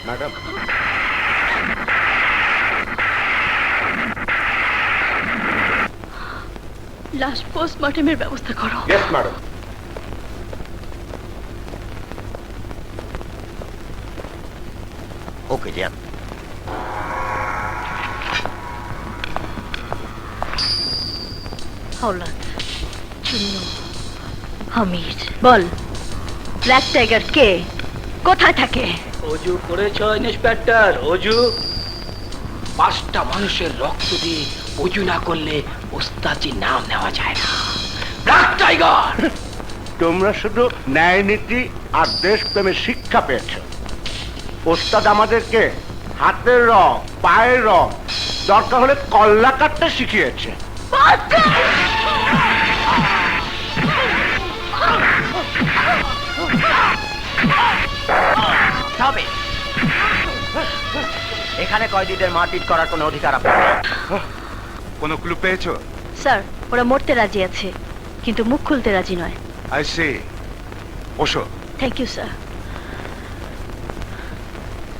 Madam, লাশ পোস্টমর্টমের ব্যবস্থা করো। Yes madam. ওকে যান। হাওলাত, চুন্নু, হামিদ, বল ব্ল্যাক টাইগার কে, কোথায় থাকে? অজু করেছ ইন্সপেক্টর? অজু? 5টা মানুষের রক্ত দিয়ে অজু না করলে ওস্তাজি নাম নেওয়া যায় না। Black tiger! তোমরা শুধু ন্যায় নীতি আর দেশপ্রেমের শিক্ষা পেয়েছ। ওস্তাদ আমাদেরকে হাতের রং, পায়ের রং, দরকার হলে কল্লা কাটতে শিখিয়েছে। তবে এখানে কয়েদিদের মারপিট করার কোনো অধিকার আপনার নেই। কোনো ক্লু পেয়েছো? স্যার, ওরা মরতে রাজি আছে, কিন্তু মুখ খুলতে রাজি নয়। I see. বসো। Thank you sir.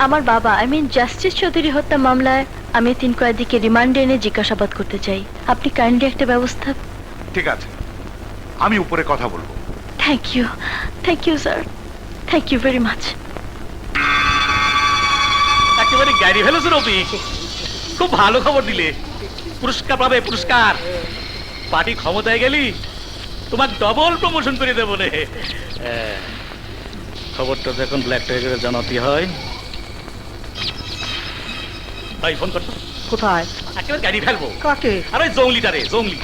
আমার বাবা, আই মিন জাস্টিস চৌধুরী হত্যা মামলায় আমি 3 কয়েদিকে রিমান্ডে এনে জিজ্ঞাসাবাদ করতে চাই। আপনি কাইন্ডলি একটা ব্যবস্থা। ঠিক আছে, আমি উপরে কথা বলবো। Thank you sir, thank you very much. একেবারে গাড়ি ফেলেছো রবি, খুব ভালো খবর দিলে। পুরস্কার পাবে, পুরস্কার। পার্টি ক্ষমতায় গেলি তোমার ডবল প্রমোশন করে দেবো রে। খবরটা যখন ব্ল্যাক টাইগারে জানাতে হয়। ভাই ফোন করতো কোথায়? একেবারে গাড়ি ফেলবো। কাকে? আরে জঙ্গলিটারে, জঙ্গলি।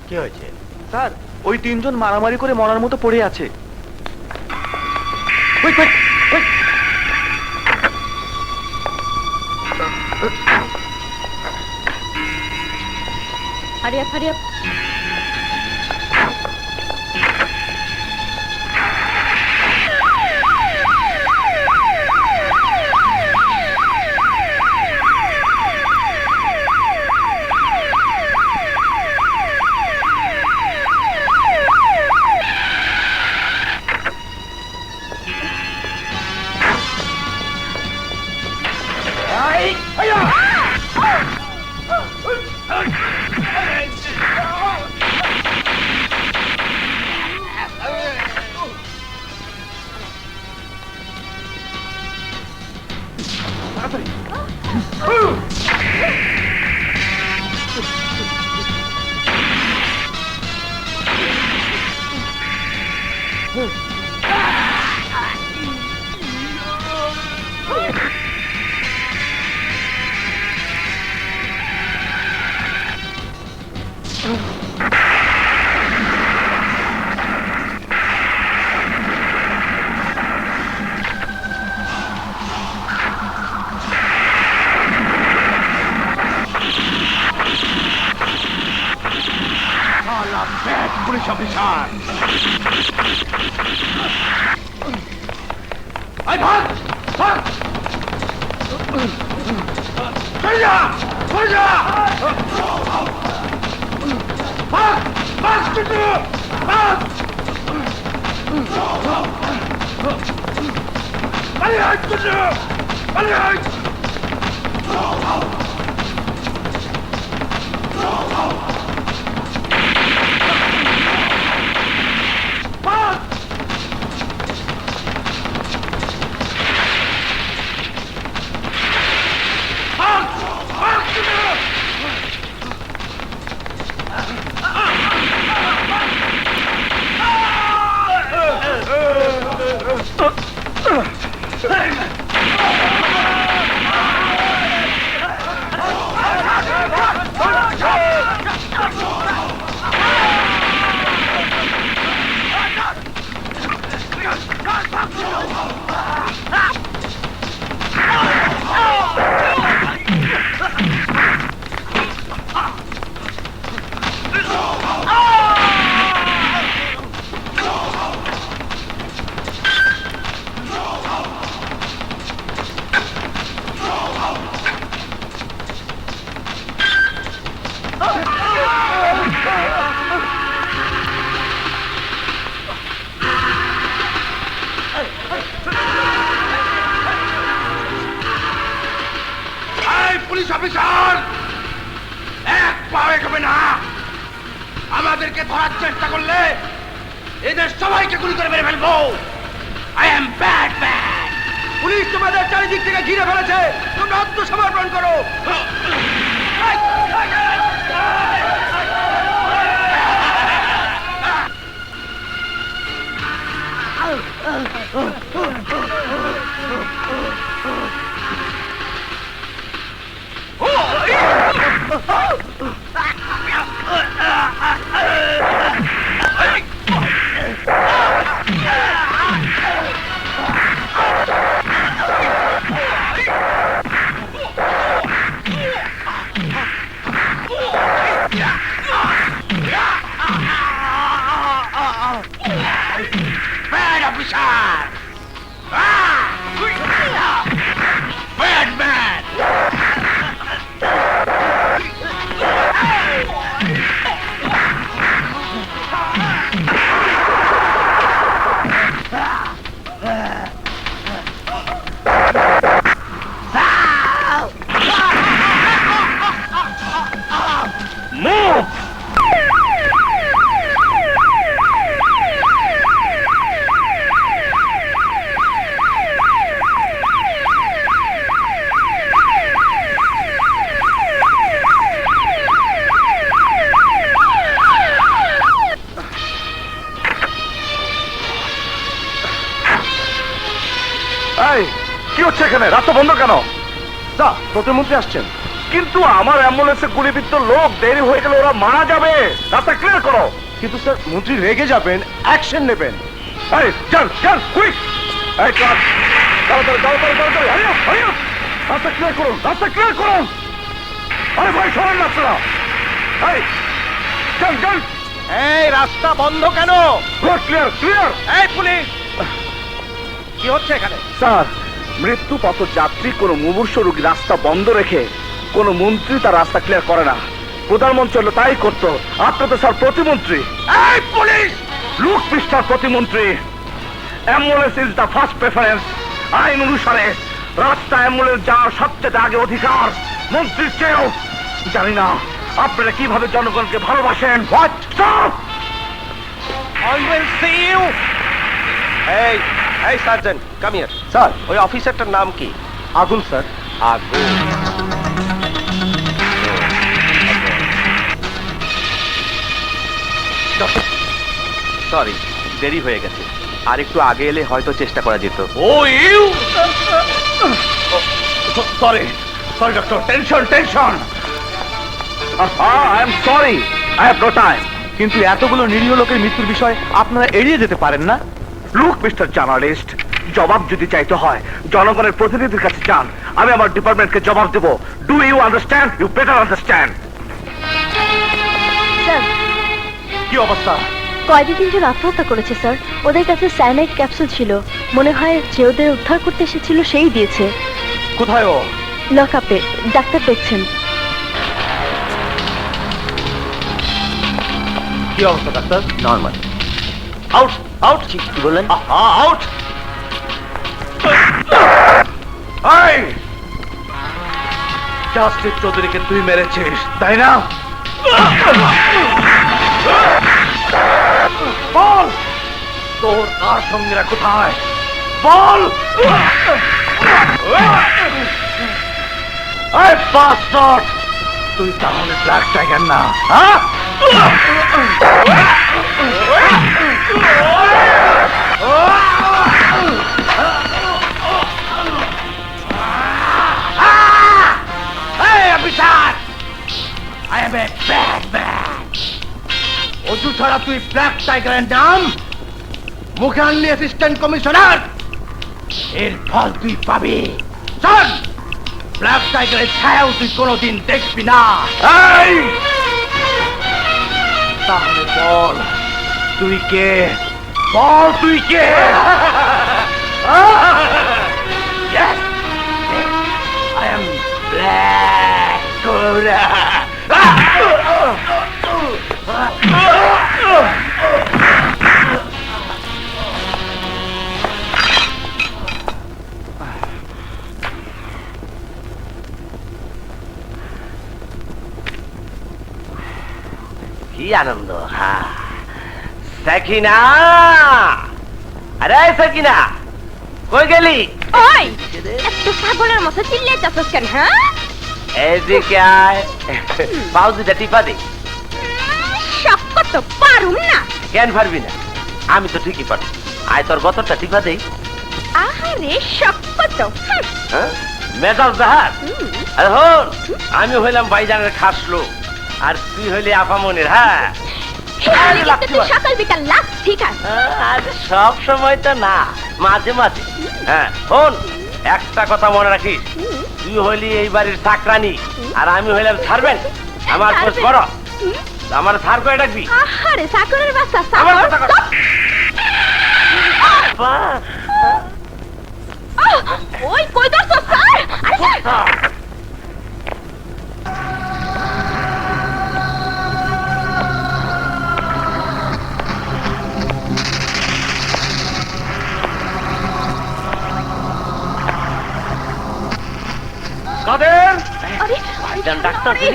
কি হয়েছে? স্যার, ওই 3 জন মারামারি করে মরার মতো পড়ে আছে। Hurry up, hurry up. Police officer, ভাগ ভাগ, চলে যা, চলে যা, ভাগ ভাগ, কিন্তু ভাগ। পুলিশ অফিসার, এক পাও এগোবে না। আমাদেরকে ধরার চেষ্টা করলে এদের সবাইকে গুলি করে মেরে ফেলবো। I am bad man. Police তোমাদের চারিদিক থেকে ঘিরে ফেলেছে, তোমরা আত্মসমর্পণ করো। Bad officer! Bad man! Move! কি হচ্ছে এখানে? রাস্তা বন্ধ কেন? স্যার, প্রতিমন্ত্রী আসছেন। কিন্তু আমার অ্যাম্বুলেন্সে গুলিবিদ্ধ লোক, দেরি হয়ে গেলে ওরা মারা যাবে। রাস্তা ক্লিয়ার করো। কিন্তু স্যার, মন্ত্রী রেগে যাবেন, অ্যাকশন নেবেন। এই চল চল, কুইক! এই কাজ তাড়াতাড়ি তাড়াতাড়ি তাড়াতাড়ি, হারিও হারিও! রাস্তা ক্লিয়ার করুন, রাস্তা ক্লিয়ার করুন। আরে ভাই, সরেন না আপনারা। এই চল চল। এই রাস্তা বন্ধ কেন? Road clear clear. এই পুলিশ, কি হচ্ছে এখানে? স্যার, মৃত্যু পথ যাত্রী কোন মুমূর্ষু রোগী রাস্তা বন্ধ রেখে কোন মন্ত্রী তার রাস্তা ক্লিয়ার করে না। প্রধানমন্ত্রী হলো তাই করতো। আপনি তো স্যার প্রতিমন্ত্রী। এই পুলিশ! লুক মিস্টার প্রতিমন্ত্রী, ambulance is the first preference. আইন অনুসারে রাস্তা অ্যাম্বুলেন্স যাওয়ার সবচেয়ে আগে অধিকার মন্ত্রীর চেয়েও। জানি না আপনারা কিভাবে জনগণকে ভালোবাসেন। What? Stop! I will see you. এই এই সার্জেন্ট, কাম হিয়ার। স্যার, ওই অফিসারটার নাম কি? আগুন স্যার। আগুন। সরি, দেরি হয়ে গেছে। আর একটু আগে এলে হয়তো চেষ্টা করা যেত। Oh you! Sorry sorry doctor, tension tension. I am sorry, I have no time. কিন্তু এতগুলো নিরীহ লোকের মৃত্যুর বিষয় আপনারা এড়িয়ে যেতে পারেন না। লুক মিস্টার জার্নালিস্ট, জবাব যদি চাইতে হয় জনগণের প্রতিনিধির কাছে যান। আমি আমার ডিপার্টমেন্টকে জবাব দেব। Do you understand? You better understand. Sir, কি অবস্থা? কয়েদি তিনজন আত্মহত্যা করেছে স্যার। ওদের কাছে সায়ানাইড ক্যাপসুল ছিল। মনে হয় যে ওদের উদ্ধার করতে এসেছিল সেই দিয়েছে। কোথায় ও? লক আপে, ডাক্তার দেখছেন। কি অবস্থা ডাক্তার? নর্মাল। Out out. কি বললেন? আউট। এই জাস্টিস চৌধুরীকে তুই মেরেছিস তাই না? বল তোর কার সঙ্গীরা কোথায় বল। এই বাস্টার্ড, তুই তাহলে ব্ল্যাক টাইগার না, হ্যাঁ? I am a bad man. অজু ছাড়া তুই ব্ল্যাক টাইগারের নাম মুখে আনলি অ্যাসিস্ট্যান্ট কমিশনার, এর ফল তুই পাবি। চল, ব্ল্যাক টাইগারের ছায়াও তুই কোনোদিন দেখবি না। এই তাহলে বল তুই কে, বল তুই কে? Yes, I am Black Cobra. কি আনন্দ! সাকিনা, আরে সাকিনা, কই গেলি? ওই এত ছাগলের মতো চিল্লিয়ে যাচ্ছিস কেন? হ্যাঁ, এদিকে আয়, পাও দুটা টিপা দে। সব কত পারুম না। কেন পারবি না? আমি তো ঠিকই পারি। আয় তোর গতরটা টিপা দেই। আহারে সব কত। হ্যাঁ, মেজাজ জাহাজ। আরে হন, আমি হইলাম ভাইজানের খাস লোক, আর তুই হইলি আপামনির। হ্যাঁ, সকাল বিকাল লাভ, ঠিক আছে? আরে সব সময় তো না, মাঝে মাঝে। হ্যাঁ হন, একটা কথা মনে রাখিস, তুই হইলি এই বাড়ির চাকরানি, আর আমি হইলাম সার্ভেন্ট। আমার পোস্ট বড়, আমার সার করে ডাকবি। আহারে চাকরের বাচ্চা, আমার চাকর। কথা কর। ওই কই দছস স্যার? আরে স্যার, কাদের, আরে ভাইজান ডাক্তার রে।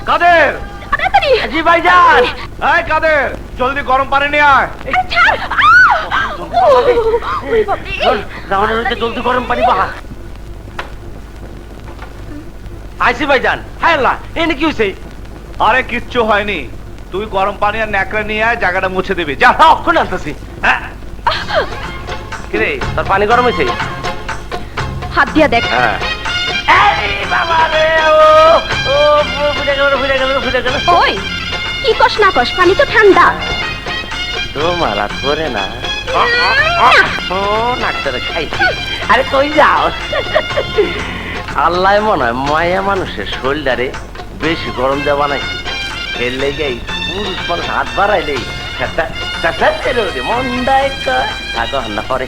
কাদের, তাড়াতাড়ি। জি ভাইজান। এই কাদের, জলদি গরম পানি নিয়ে আয়। আরে ছাড়। ওরে বাপরে। রাওয়ানের হইতে জলদি গরম পানি বাহা। আইসি ভাইজান। হায় আল্লাহ, এনে কি হইছে? আরে কিচ্ছু হয়নি, তুই গরম পানি আর ন্যাকড়া নিয়ে আয়, জায়গাটা মুছে দিবি যা। অক্ষণ আনতেছি। কিরে, তোর পানি গরম হয়েছে? হাত দিয়া দেখ। হ্যাঁ। বাবা রে, ও ফুটে গেল, ফুটে গেল, ফুটে গেল। ওই কি কস না কস, পানি তো ঠান্ডা। তোমার হাত করে না। ও নাকটারে খাইছি। আরে কই যাও? আল্লাহ মনে হয় মায়া মানুষের শরীরটারে বেশি গরম দেওয়া বানাইছে। এর লেগেই পুরুষ মানুষ হাত বাড়াইলেই মন্দায় না পরে।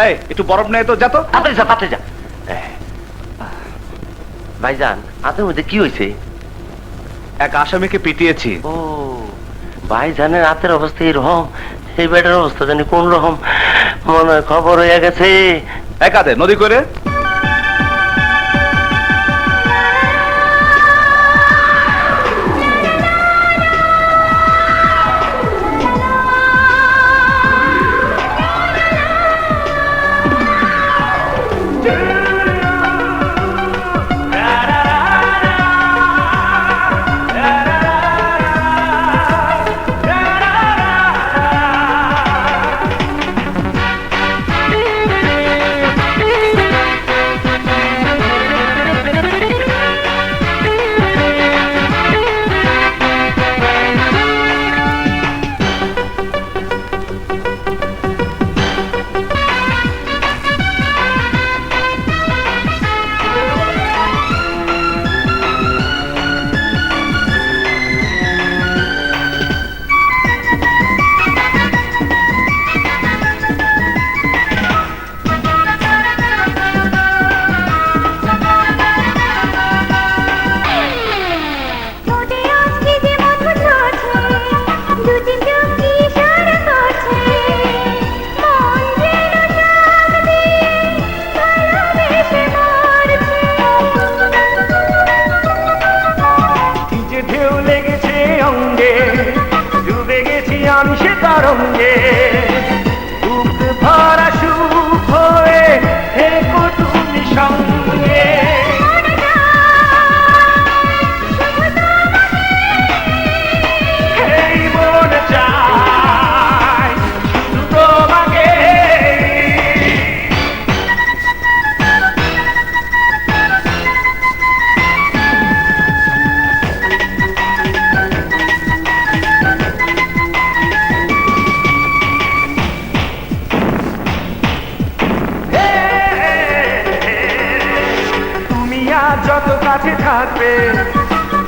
এই একটু বরফ নেই তো, যা তো। তাড়াতাড়ি যা, তাড়াতাড়ি যা। ভাইজান, হাতের মধ্যে কি হয়েছে? এক আসামিকে পিটিয়েছি। ও ভাইজানের রাতের অবস্থা এরকম, এই বেটার অবস্থা জানি কোন রকম, মনে হয় খবর হয়ে গেছে। একাদে নদী করে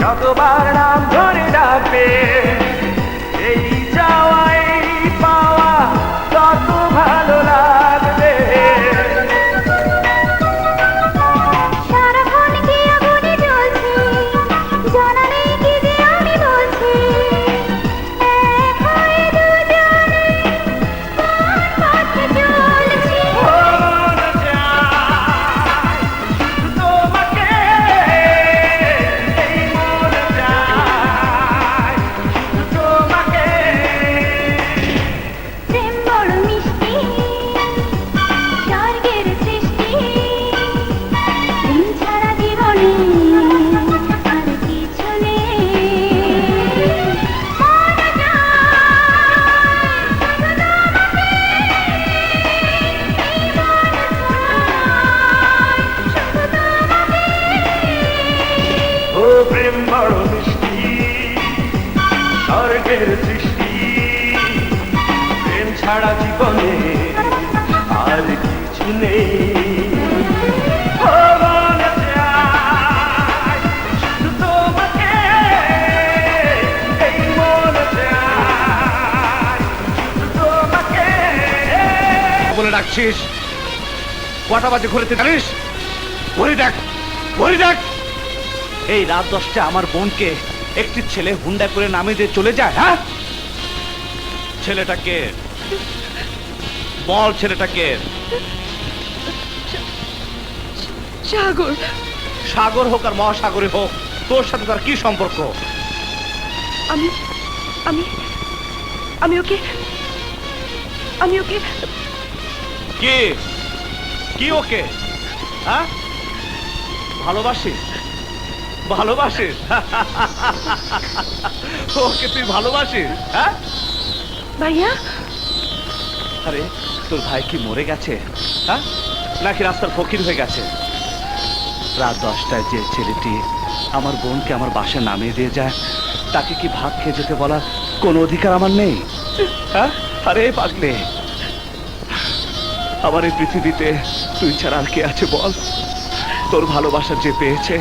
যতবার নাম ধরে ডাকবে এই চাওয়াই পাওয়া তত ভালো লাগবে। সারাক্ষণ কি আগুনে জ্বলছি, জানা নেই কি যে আমি বলছি। এক হয়ে দুজনে কোন পথে চলছি। মন চায় শুধু তোমাকে, এই মন চায় শুধু তোমাকে। প্রেম বড় মিষ্টি, স্বর্গের সৃষ্টি। প্রেম ছাড়া জীবনে আর কিছু নেই। মন চায় শুধু তোমাকে, এই মন চায় শুধু তোমাকে। ও প্রেম বড় মিষ্টি, স্বর্গের সৃষ্টি। প্রেম ছাড়া জীবনে আর কিছু নেই। ও মন চায় শুধু তোমাকে, এই মন চায় শুধু তোমাকে। বলে ডাকছিস? কটা বাজে ঘুরেতে জানিস? ঘড়ি দেখ, ঘড়ি দেখ। এই রাত 10টা আমার বোনকে একটি ছেলে হুন্ডা করে নামিয়ে দিয়ে চলে যায়। হ্যাঁ, ছেলেটাকে বল, ছেলেটাকে। সাগর। সাগর হোক আর মহাসাগরে হোক, তোর সাথে তার কি সম্পর্ক? আমি আমি আমি ওকে আমি ওকে কি কি ওকে? হ্যাঁ, ভালোবাসিস? ভালোবাসিস? ওকে তুই ভালোবাসিস? হ্যাঁ, ভাইয়া, আরে তোর ভাই কি মরে গেছে? হ্যাঁ, নাকি রাস্তার ফকির হয়ে গেছে? রাত 10টায় যে ছেলেটি আমার বোনকে আমার বাসায় নামিয়ে দিয়ে যায়, তাকে কি ভাত খেয়ে যেতে বলার কোনো অধিকার আমার নেই? হ্যাঁ, আরে পাগলে, আমার এই পৃথিবীতে তুই ছাড়া আর কে আছে বল? তোর ভালোবাসা যে পেয়েছে,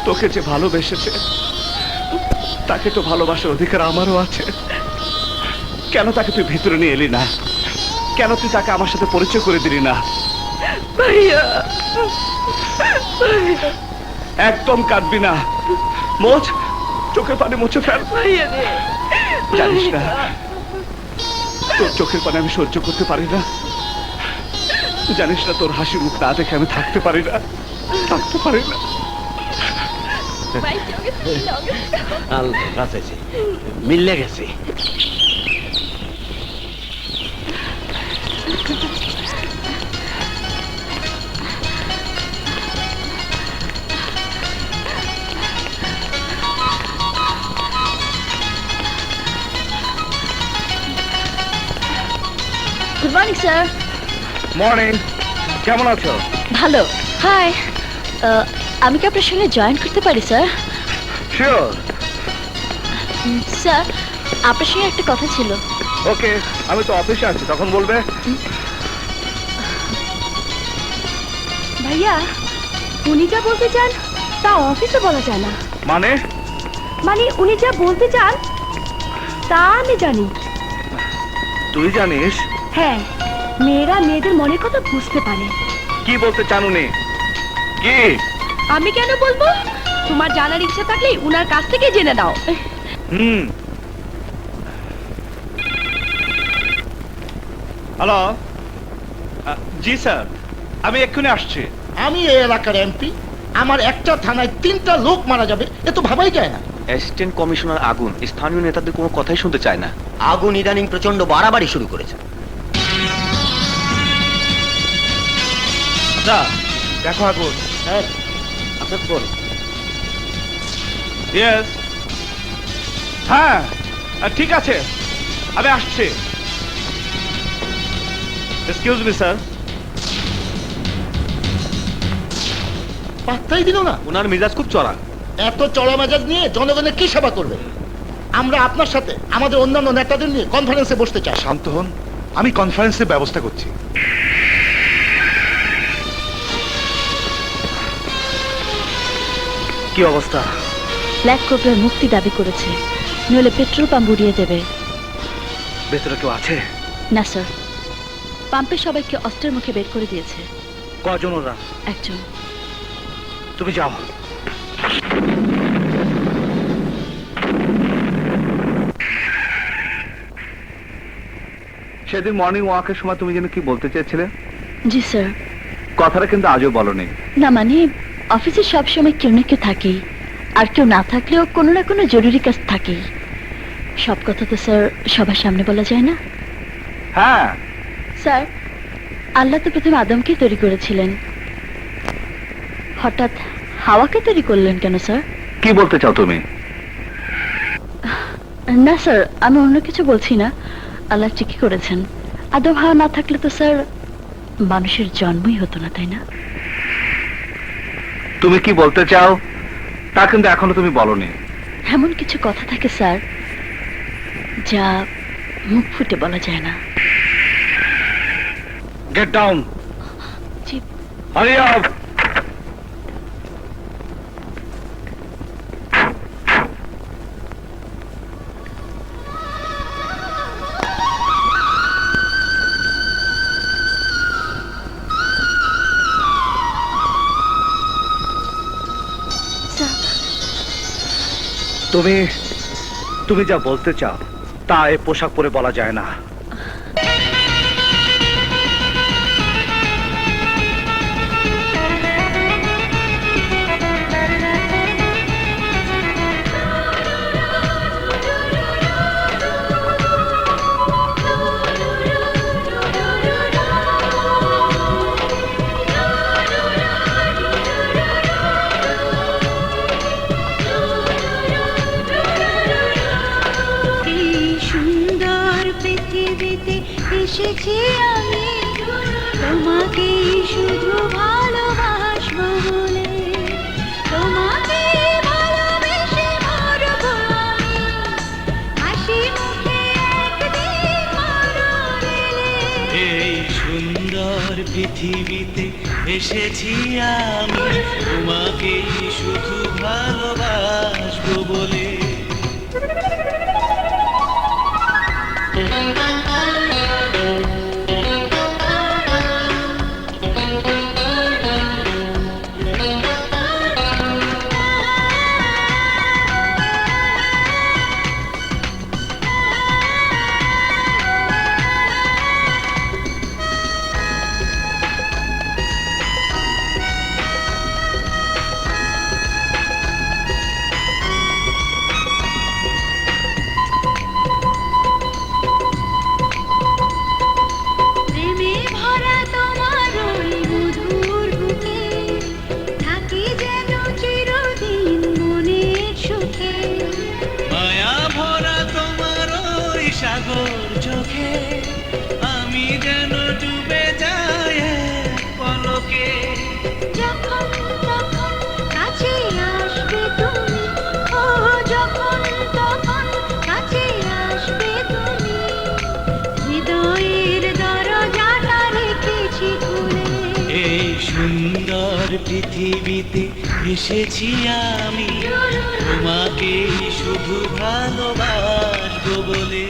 তোকে যে ভালোবেসেছে, তাকে তো ভালোবাসার অধিকার আমারও আছে। কেন তাকে তুই ভিতরে নিয়ে এলি না? কেন তুই তাকে আমার সাথে পরিচয় করে দিলি না? ভাইয়া, একদম কাঁদবি না, মোচ, চোখের পানি মুছে ফেল। ভাইয়া রে, জানিস না, তোর চোখের পানি আমি সহ্য করতে পারি না। জানিস না, তোর হাসি মুখ না দেখে আমি থাকতে পারি না, থাকতে পারি না। মিললে গেছে। Good morning sir. মর্নিং, কেমন আছো? ভালো। হাই, আমি কি আপনার সঙ্গে জয়েন করতে পারি স্যার? শিওর। স্যার, আপনার সঙ্গে একটা কথা ছিল। ওকে, আমি তো অফিসে আছি, তখন বলবে। ভাইয়া, উনি যা বলতে চান তা অফিসে বলা যায় না। মানে? মানে উনি যা বলতে চান তা আমি জানি। তুই জানিস? হ্যাঁ, মেয়েরা মেয়েদের মনের কথা বুঝতে পারে। কি বলতে চান উনি? কি? আমি কেন বলবো? তোমার জানার ইচ্ছা থাকলে উনার কাছ থেকে জেনে নাও। হুম। হ্যালো, জি স্যার, আমি এক্ষুনি আসছি। আমি এই এলাকার এমপি, আমার একটা থানায় 3টা লোক মারা যাবে, এ তো ভাবাই যায় না। অ্যাসিস্ট্যান্ট কমিশনার আগুন স্থানীয় নেতাদের কোনো কথাই শুনতে চায় না। আগুন ইদানিং প্রচন্ড বাড়াবাড়ি শুরু করেছে। আচ্ছা, দেখো আগুন। হ্যাঁ, আপনার বল। ইয়েস, হ্যাঁ, ঠিক আছে, আমি আসছি। Excuse me sir. পাত্তাই দিল না। ওনার মেজাজ খুব চড়া। এত চড়া মেজাজ নিয়ে জনগণের কি সেবা করবে? আমরা আপনার সাথে আমাদের অন্যান্য নেতাদের নিয়ে কনফারেন্সে বসতে চাই। শান্ত হন, আমি কনফারেন্সের ব্যবস্থা করছি। কি অবস্থা? ব্ল্যাক কোবরার মুক্তি দাবি করেছে, নইলে পেট্রোল পাম্প উড়িয়ে দেবে। ভেতরে কেউ আছে? না স্যার, পাম্পের সবাইকে অস্ত্রের মুখে বের করে দিয়েছে। কজন ওরা? একজন। তুমি যাও। সেদিন মর্নিং ওয়াকের সময় তুমি যেন কি বলতে চেয়েছিলে? জি স্যার। কথাটা কিন্তু আজও বলনি। না মানে অফিসে সবসময় কেউ না কেউ থাকেই, আর কেউ না থাকলেও কোনো না কোনো জরুরি কাজ থাকেই। সব কথা তো স্যার সবার সামনে বলা যায় না। হ্যাঁ, স্যার, আল্লাহ তো প্রথমে আদমকে তৈরি করেছিলেন, হঠাৎ হাওয়াকে তৈরি করলেন কেন স্যার? কি বলতে চাও তুমি? না স্যার, আমি অন্য কিছু বলছি না। আল্লাহ ঠিকই করেছেন। আদম হাওয়া না থাকলে তো স্যার মানুষের জন্মই হতো না, তাই না? তুমি কি বলতে চাও তা কিন্তু এখনো তুমি বলনি। এমন কিছু কথা থাকে স্যার যা মুখ ফুটে বলা যায় না। Get down. জি। Hurry up. স্যার, তুমি যা বলতে চাও তা এ পোশাক পরে বলা যায় না। এই সুন্দর পৃথিবীতে এসেছি আমি, তোমাকে শুধু ভালোবাসবো বলে। তোমাকে ভালোবেসে মরবো আমি, হাসি মুখে একদিন মরণ এলে। এই সুন্দর পৃথিবীতে এসেছি আমি, তোমাকে শুধু ভালোবাসবো বলে। প্রেমে ভরা তোমার ওই মধুর বুকে, থাকি যেন চিরদিন মনের সুখে। মায়া ভরা তোমার ওই সাগর চোখে, আমি যেন ডুবে যাই এক পলকে। যখন তখন কাছে আসবে তুমি, ও যখন তখন কাছে আসবে তুমি, হৃদয়ের দরজাটা রেখেছি খুলে। এই সুন্দর পৃথিবীতে এসেছি আমি, তোমাকে শুধু ভালোবাসবো বলে।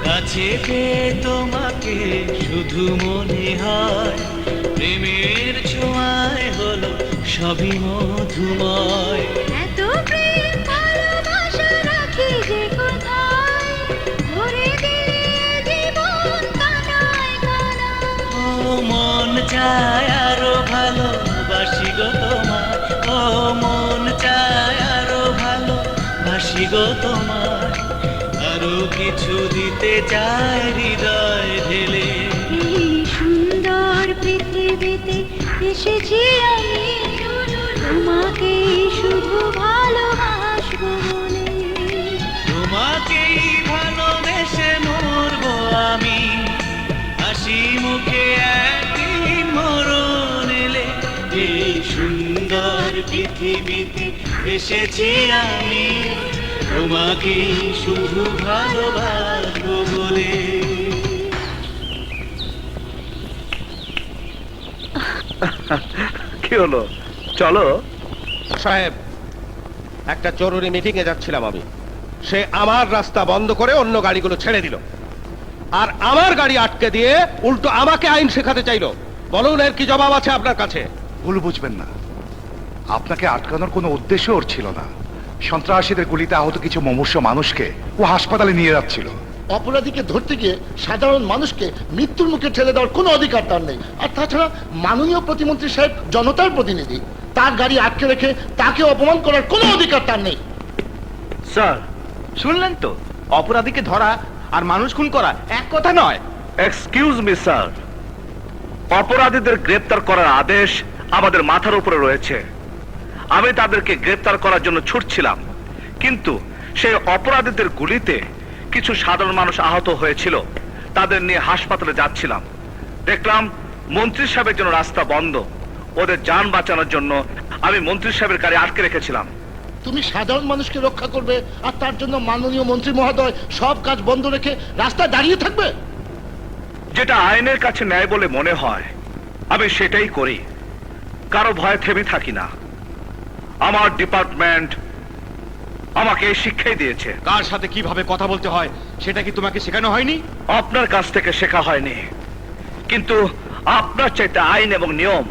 কাছে পেয়ে তোমাকে শুধু মনে হয়, প্রেমের ছোঁয়ায় হলো সবই মধুময়। এত প্রেম ভালোবাসা রাখি যে কোথায়, ভরে দিলে জীবন কানায় কানায়। ও মন চায় আরো ভালোবাসি গো তোমায়, ও মন চায় আরো ভালোবাসি গো তোমায়। আরো কিছু দিতে চায় হৃদয় এসেছি আমি তোমাকে শুধু ভালোবাসবো বলে। তোমাকেই ভালোবেসে মরবো আমি, হাসি মুখে একদিন মরণ এলে এই সুন্দর পৃথিবীতে এসেছি আমি তোমাকেই শুধু ভালোবাসবো বলে। কি হলো, চলো। সাহেব, একটা জরুরি মিটিং এ যাচ্ছিলাম আমি, সে আমার রাস্তা বন্ধ করে অন্য গাড়িগুলো ছেড়ে দিল, আর আমার গাড়ি আটকে দিয়ে উল্টো আমাকে আইন শেখাতে চাইলো। বলুন এর কি জবাব আছে আপনার কাছে? ভুল বুঝবেন না, আপনাকে আটকানোর কোনো উদ্দেশ্য ওর ছিল না। সন্ত্রাসীদের গুলিতে আহত কিছু মুমূর্ষু মানুষকে ও হাসপাতালে নিয়ে যাচ্ছিল। অপরাধীকে ধরতে গিয়ে সাধারণ মানুষকে মৃত্যুর মুখে ঠেলে দেওয়ার কোনো অধিকার তার নেই। আর তাছাড়া মাননীয় প্রতিমন্ত্রী সাহেব জনতার প্রতিনিধি, তার গাড়ি আটকে রেখে তাকে অপমান করার কোনো অধিকার তার নেই। স্যার, শুনলেন তো, অপরাধীকে ধরা আর মানুষ খুন করা এক কথা নয়। এক্সকিউজ মি স্যার, অপরাধীদের গ্রেপ্তার করার আদেশ আমাদের মাথার উপরে রয়েছে। আমি তাদেরকে গ্রেপ্তার করার জন্য ছুটছিলাম, কিন্তু সেই অপরাধীদের গুলিতে কিছু সাধারণ মানুষ আহত হয়েছিল। তাদের নিয়ে হাসপাতালে যাচ্ছিলাম, দেখলাম মন্ত্রী সাহেবের জন্য রাস্তা বন্ধ। ওদের যান বাঁচানোর জন্য আমি মন্ত্রী সাহেবের গাড়ি আটকে রেখেছিলাম। তুমি সাধারণ মানুষকে রক্ষা করবে আর তার জন্য মাননীয় মন্ত্রী মহোদয় সব কাজ বন্ধ রেখে রাস্তায় দাঁড়িয়ে থাকবে? যেটা আইনের কাছে ন্যায় বলে মনে হয় আমি সেটাই করি, কারো ভয়ে থেমে থাকি না। আমার ডিপার্টমেন্ট আমাকে এই শিক্ষাই দিয়েছে। কার সাথে কিভাবে কথা বলতে হয় সেটা কি তোমাকে শেখানো হয়নি? আপনার কাছ থেকে শেখা হয়নি, কিন্তু আপনার চাইতে আইন এবং নিয়ম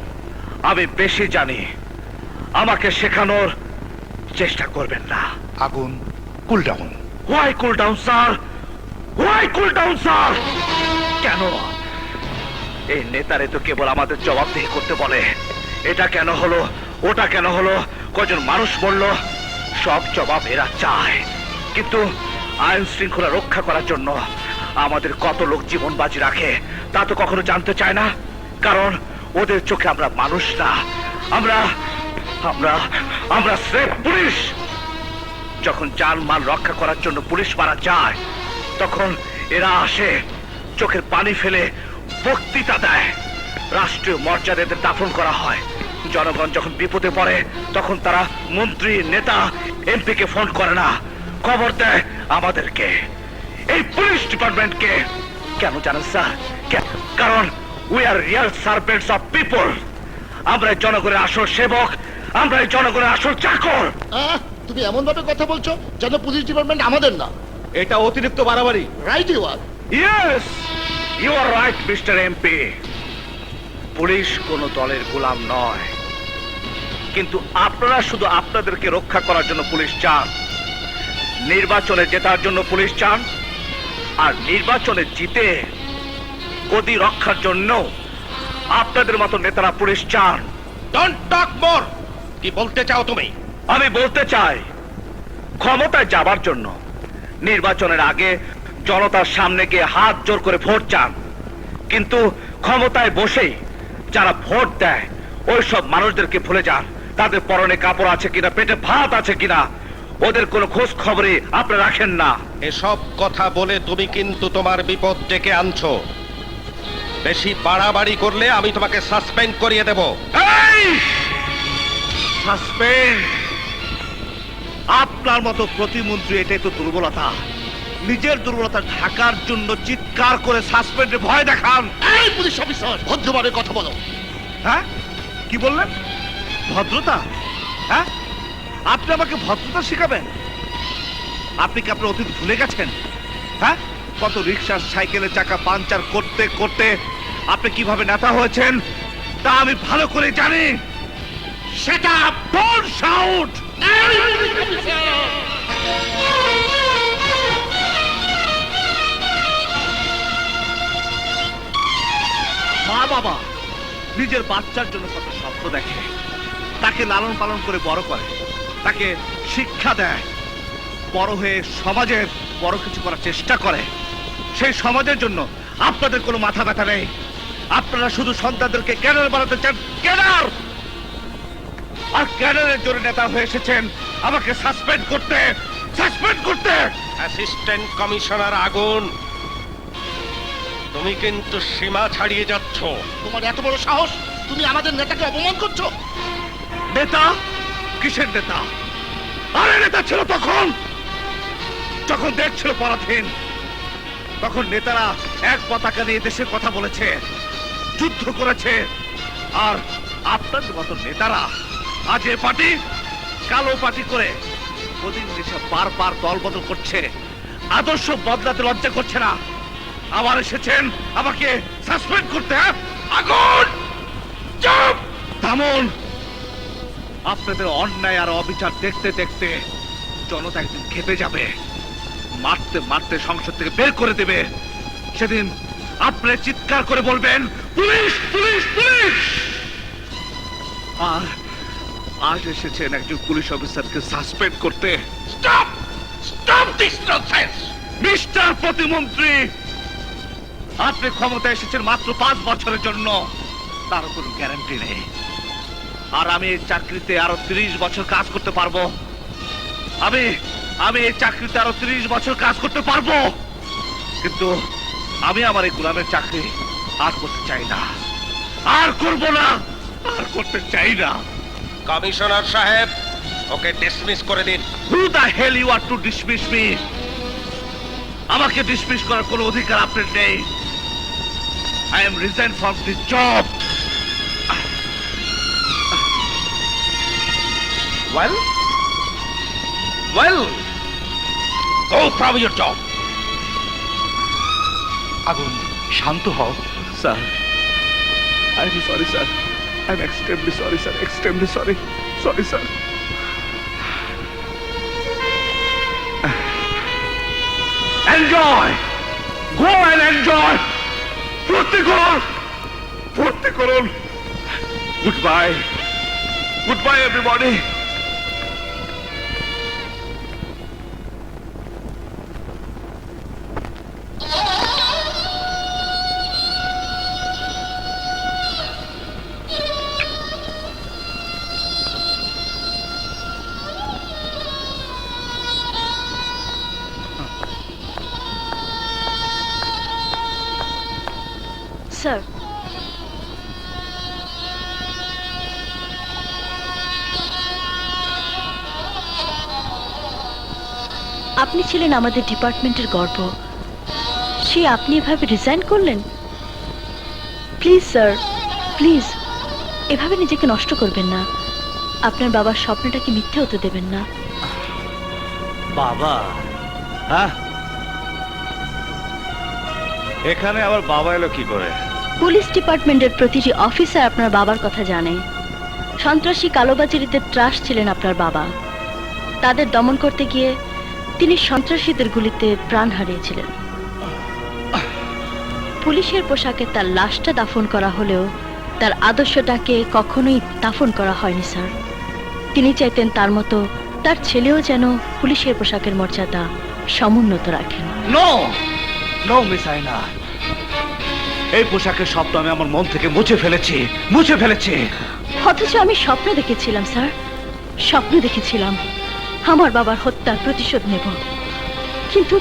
আমি বেশি জানি। আমাকে শেখানোর চেষ্টা করবেন না। আগুন, cool down. Why cool down sir? Why cool down sir? কেন? এই নেতারে তো কেবল আমাদের জবাবদিহি করতে বলে। এটা কেন হলো, ওটা কেন হলো, কজন মানুষ মরলো, সব জবাব এরা চায়। কিন্তু আইন শৃঙ্খলা রক্ষা করার জন্য আমাদের কত লোক জীবন বাজি রাখে তা তো কখনো জানতে চায় না, কারণ ওদের চোখে আমরা মানুষ না, আমরা আমরা আমরা স্রেফ পুলিশ। যখন জানমাল রক্ষা করার জন্য পুলিশ মারা যায়, তখন এরা আসে, চোখের পানি ফেলে বক্তৃতা দেয়, রাষ্ট্রীয় মর্যাদায় এদের দাফন করা হয়। জনগণ যখন বিপদে পড়ে তখন তারা মন্ত্রী, নেতা, এমপি কে ফোন করে না, খবর দেয় আমাদেরকে, এই পুলিশ ডিপার্টমেন্টকে। কেন জানেন স্যার? কারণ we are real servants of people. আমরা জনগণের আসল সেবক, আমরা জনগণের আসল চাকর। তুমি এমন ভাবে কথা বলছো যেন পুলিশ ডিপার্টমেন্ট আমাদের না। এটা অতিরিক্ত বাড়াবাড়ি। Right you are. Yes, you are right mister MP. Police কোনো দলের গোলাম নয়, কিন্তু আপনারা শুধু আপনাদেরকে রক্ষা করার জন্য পুলিশ চান, নির্বাচনে জেতার জন্য পুলিশ চান, আর নির্বাচনে জিতে গদি রক্ষার জন্য আপনাদের মতো নেতারা পুলিশ চান। ডোন্ট টক মোর। কি বলতে চাও তুমি? আমি বলতে চাই, ক্ষমতায় যাবার জন্য নির্বাচনের আগে জনতার সামনে গিয়ে হাত জোর করে ভোট চান, কিন্তু ক্ষমতায় বসেই যারা ভোট দেয় ওই সব মানুষদেরকে ভুলে যান। তাদের পরনে কাপড় আছে কিনা, পেটে ভাত আছে কিনা, ওদের কোনো খোঁজ খবরই আপনি রাখেন না। এসব কথা বলে তুমি কিন্তু তোমার বিপদ ডেকে আনছো। বেশি বাড়াবাড়ি করলে আমি তোমাকে সাসপেন্ড করিয়ে দেব। এই সাসপেন্ড? আপনার মতো প্রতিমন্ত্রী, এটাই তো দুর্বলতা। নিজের দুর্বলতা ঢাকার জন্য চিৎকার করে সাসপেন্ডে ভয় দেখান। এই পুলিশ অফিসার, ভদ্রভাবে কথা বলো। হ্যাঁ, কি বললেন? ভদ্রতা? হ্যাঁ, আপনি আমাকে ভদ্রতা শিখাবেন? আপনি কি আপনার অতীত ভুলে গেছেন? হ্যাঁ, কত রিক্সা, সাইকেলের চাকা পাঞ্চার করতে করতে আপনি কিভাবে নেতা হয়েছেন তা আমি ভালো করে জানি। Shut up! Don't shout! মা বাবা নিজের বাচ্চার জন্য কত স্বপ্ন দেখে, তাকে লালন পালন করে বড় করে, তাকে শিক্ষা দেয়, বড় হয়ে সমাজের বড় কিছু করার চেষ্টা করে। সেই সমাজের জন্য আপনাদের কোনো মাথা ব্যথা নেই। আপনারা শুধু সন্তানদেরকে ক্যাডার বানাতে চান, ক্যাডার। আর ক্যাডারের জন্য নেতা হয়ে এসেছেন আমাকে সাসপেন্ড করতে। অ্যাসিস্ট্যান্ট কমিশনার আগুন, তুমি কিন্তু সীমা ছাড়িয়ে যাচ্ছ। তোমার এত বড় সাহস, তুমি আমাদের নেতাকে অপমান করছো। নেতা? কিসের নেতা? আরে নেতা ছিল তখন যখন দেশ ছিল পরাধীন। তখন নেতারা এক পতাকা নিয়ে দেশের কথা বলেছে, যুদ্ধ করেছে। আর আপনাদের মতো নেতারা আজ এ পার্টি কালো পার্টি করে ওদিন দেশে বারবার দল বদল করছে, আদর্শ বদলাতে লজ্জা করছে না। আবার এসেছেন আমাকে সাসপেন্ড করতে। হ্যাঁ? আগুন! চুপ! থামুন! আপনাদের অন্যায় আর অবিচার দেখতে দেখতে জনতা একদিন খেপে যাবে, মারতে মারতে সংসদ থেকে বের করে দেবে। সেদিন আপনি চিৎকার করে বলবেন, পুলিশ পুলিশ পুলিশ। আর আজ এসেছেন একজন পুলিশ অফিসারকে সাসপেন্ড করতে। Stop stop this nonsense mister প্রতিমন্ত্রী। আপনি ক্ষমতায় এসেছেন মাত্র 5 বছরের জন্য, তার কোনো গ্যারান্টি নেই। আর আমি এই চাকরিতে আরো 30 বছর কাজ করতে পারবো। আমি এই চাকরিতে আরো 30 বছর কাজ করতে পারবো। কিন্তু আমি আমার এই গোলামের চাকরি আর করতে চাই না, আর করব না, আর করতে চাই না। কমিশনার সাহেব, ওকে ডিসমিস করে দিন। Who the hell you are to dismiss me? আমাকে ডিসমিস করার কোনো অধিকার আপনার নেই। I am resigned from this job. Well, go from your job. আগুন, শান্ত হও। Sir, I am sorry, sir. I am extremely sorry, sir. Extremely sorry. Sorry, sir. Enjoy! Go and enjoy! ফুর্তি করুন! ফুর্তি করুন! Goodbye. Goodbye, everybody. স্যার, আপনি ছিলেন আমাদের ডিপার্টমেন্টের গর্ব, সে আপনি এভাবে রিজাইন করলেন? প্লিজ স্যার, প্লিজ এভাবে নিজেকে নষ্ট করবেন না। আপনার বাবার স্বপ্নটাকে মিথ্যে হতে দেবেন না। বাবা? হ্যাঁ, এখানে আবার বাবা এলো কি করে? পুলিশ ডিপার্টমেন্টের প্রতিটি অফিসার আপনার বাবার কথা জানে। সন্ত্রাসী কালোবাজারিদের ত্রাস ছিলেন আপনার বাবা। তাদের দমন করতে গিয়ে তিনি সন্ত্রাসীদের গুলিতে প্রাণ হারিয়েছিলেন। পুলিশের পোশাকে তার লাশটা দাফন করা হলেও তার আদর্শটাকে কখনোই দাফন করা হয়নি স্যার। তিনি চাইতেন তার মতো তার ছেলেও যেন পুলিশের পোশাকের মর্যাদা সমুন্নত রাখেন। নো নো মিস আয়না, এই পোশাকের শব্দ আমি আমার মন থেকে মুছে ফেলেছি। অথচ আমি স্বপ্ন দেখেছিলাম স্যার, স্বপ্ন দেখেছিলাম আমার বাবার হত্যার প্রতিশোধ নেব। কিন্তু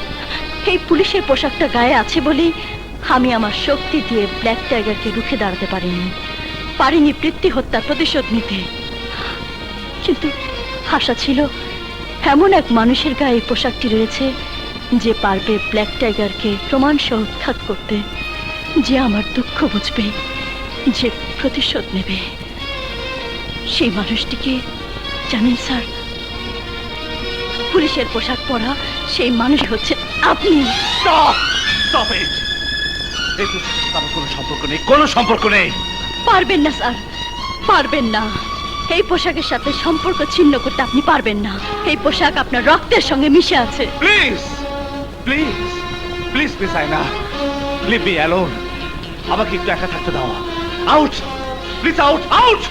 এই পুলিশের পোশাকটা গায়ে আছে বলেই আমি আমার শক্তি দিয়ে ব্ল্যাক টাইগারকে রুখে দাঁড়াতে পারিনি পৃথ্বী হত্যার প্রতিশোধ নিতে। কিন্তু আশা ছিল এমন এক মানুষের গায়ে এই পোশাকটি রয়েছে যে পারবে ব্ল্যাক টাইগারকে প্রমাণ সহ উৎখাত করতে, যে আমার দুঃখ বুঝবে, যে প্রতিশোধ নেবে। সেই মানুষটিকে জানেন স্যার? পুলিশের পোশাক পরা সেই মানুষ হচ্ছে আপনি। Stop it! এই পোশাকের সাথে আমার কোনো সম্পর্ক নেই। পারবেন না স্যার, পারবেন না। এই পোশাকের সাথে সম্পর্ক ছিন্ন করতে আপনি পারবেন না। এই পোশাক আপনার রক্তের সঙ্গে মিশে আছে। প্লিজ প্লিজ প্লিজ মিস আয়না, লিভ মি অ্যালোন। আমাকে একটু একা থাকতে দাও। Out please, out out.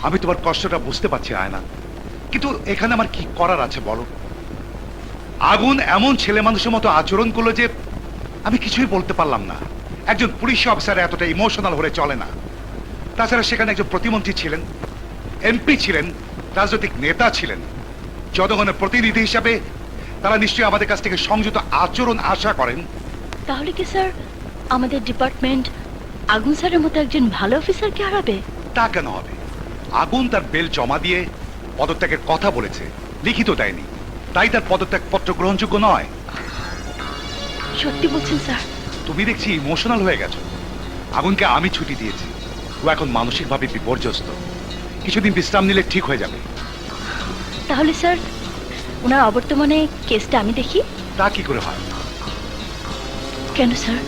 আমি তোমার কষ্টটা বুঝতে পারছি আয়না, কিন্তু এখানে আমার কি করার আছে বলো? আগুন এমন ছেলে মানুষের মতো আচরণ করলো যে আমি কিছুই বলতে পারলাম না। একজন পুলিশ অফিসার এতটা ইমোশনাল হয়ে চলে না। তাছাড়া সেখানে একজন প্রতিমন্ত্রী ছিলেন, এমপি ছিলেন, রাজনৈতিক নেতা ছিলেন। জনগণের প্রতিনিধি হিসাবে তারা নিশ্চয়ই আমাদের কাছ থেকে সংযত আচরণ আশা করেন। তাহলে কি স্যার আমাদের ডিপার্টমেন্ট আগুন স্যারের মতো একজন ভালো অফিসারকে হারাবে? তা কেন হবে? আগুন তার বেল জমা দিয়ে পদত্যাগের কথা বলেছে, লিখিত দেয়নি, তাই তার পদত্যাগ পত্র গ্রহণযোগ্য নয়। সত্যি বলছেন স্যার? তুমি দেখছি ইমোশনাল হয়ে গেছো। আগুনকে আমি ছুটি দিয়েছি, ও এখন মানসিকভাবে বিপর্যস্ত। কিছুদিন বিশ্রাম নিলে ঠিক হয়ে যাবে। তাহলে স্যার ওনার অবর্তমানে কেসটা আমি দেখি? তা কি করে হয়? কেন স্যার,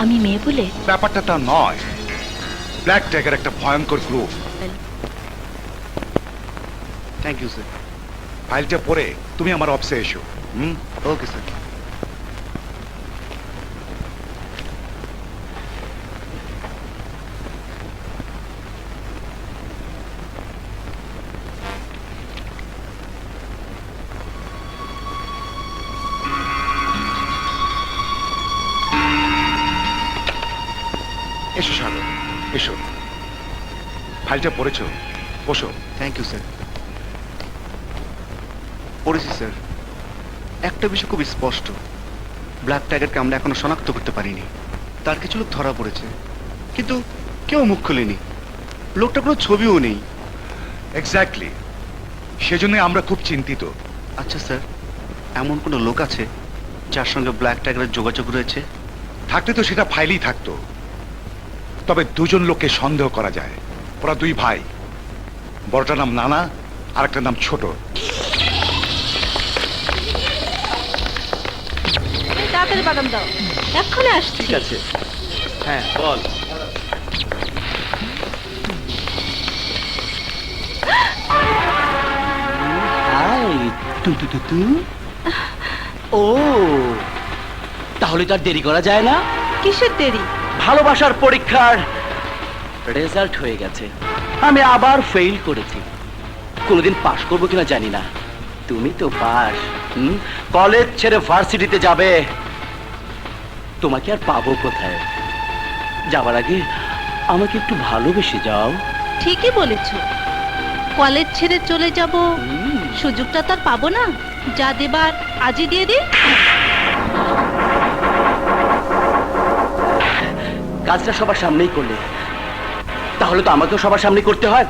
আমি মেয়ে বলে? ব্যাপারটা তা নয়। ব্ল্যাক ট্যাগের একটা ভয়ঙ্কর গ্রুপ। Thank you sir. ফাইলটা পড়ে তুমি আমার অফিসে এসো। Okay sir. এসো সাগর, এসো। ফাইলটা পড়েছো? বসো। Thank you sir. পড়েছি স্যার। একটা বিষয় খুব স্পষ্ট, ব্ল্যাক টাইগারকে আমরা এখনো শনাক্ত করতে পারিনি। তার কিছু লোক ধরা পড়েছে, কিন্তু কেউ মুখ খুলেনি। লোকটা কোনো ছবিও নেই। এক্স্যাক্টলি, সেজন্য আমরা খুব চিন্তিত। আচ্ছা স্যার, এমন কোনো লোক আছে যার সঙ্গে ব্ল্যাক টাইগারের যোগাযোগ রয়েছে? থাকতে তো সেটা ফাইলই থাকতো। তবে দুজন লোককে সন্দেহ করা যায়। ওরা দুই ভাই, বড়টার নাম নানা আর একটা নাম ছোট। তাড়াতাড়ি বাদাম দাও, এক্ষুনি আসছি। ঠিক আছে, হ্যাঁ বল। ও তাহলে তো আর দেরি করা যায় না। কিসের দেরি? ভালোবাসার পরীক্ষার রেজাল্ট হয়ে গেছে। আমি আবার ফেল করেছি। কোনোদিন পাশ করবো কিনা জানি না। তুমি তো পাস। কলেজ ছেড়ে ভার্সিটিতে যাবে। তোমাকে আর পাবো কোথায়? যাবার আগে আমাকে একটু ভালোবেসে যাও। ঠিকই বলেছ, কলেজ ছেড়ে চলে যাব, সুযোগটা তার পাবো না। যা দেবার আজই দিয়ে দিই। কাজটা সবার সামনেই করলে, তাহলে তো আমাকেও সবার সামনে করতে হয়।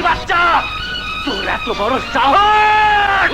বাচ্চা, তোর এত বড় সাহস!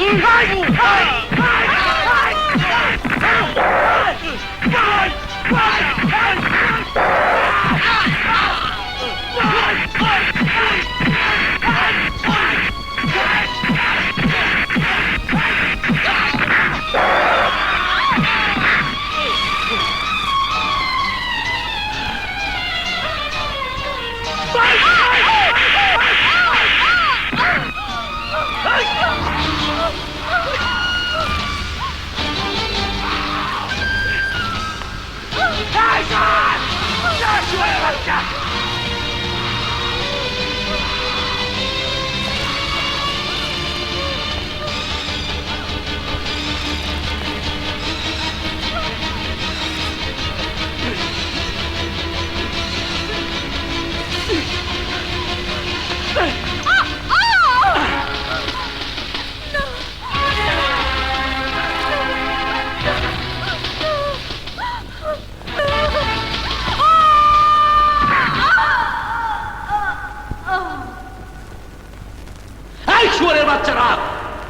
শুয়োরের বাচ্চারা,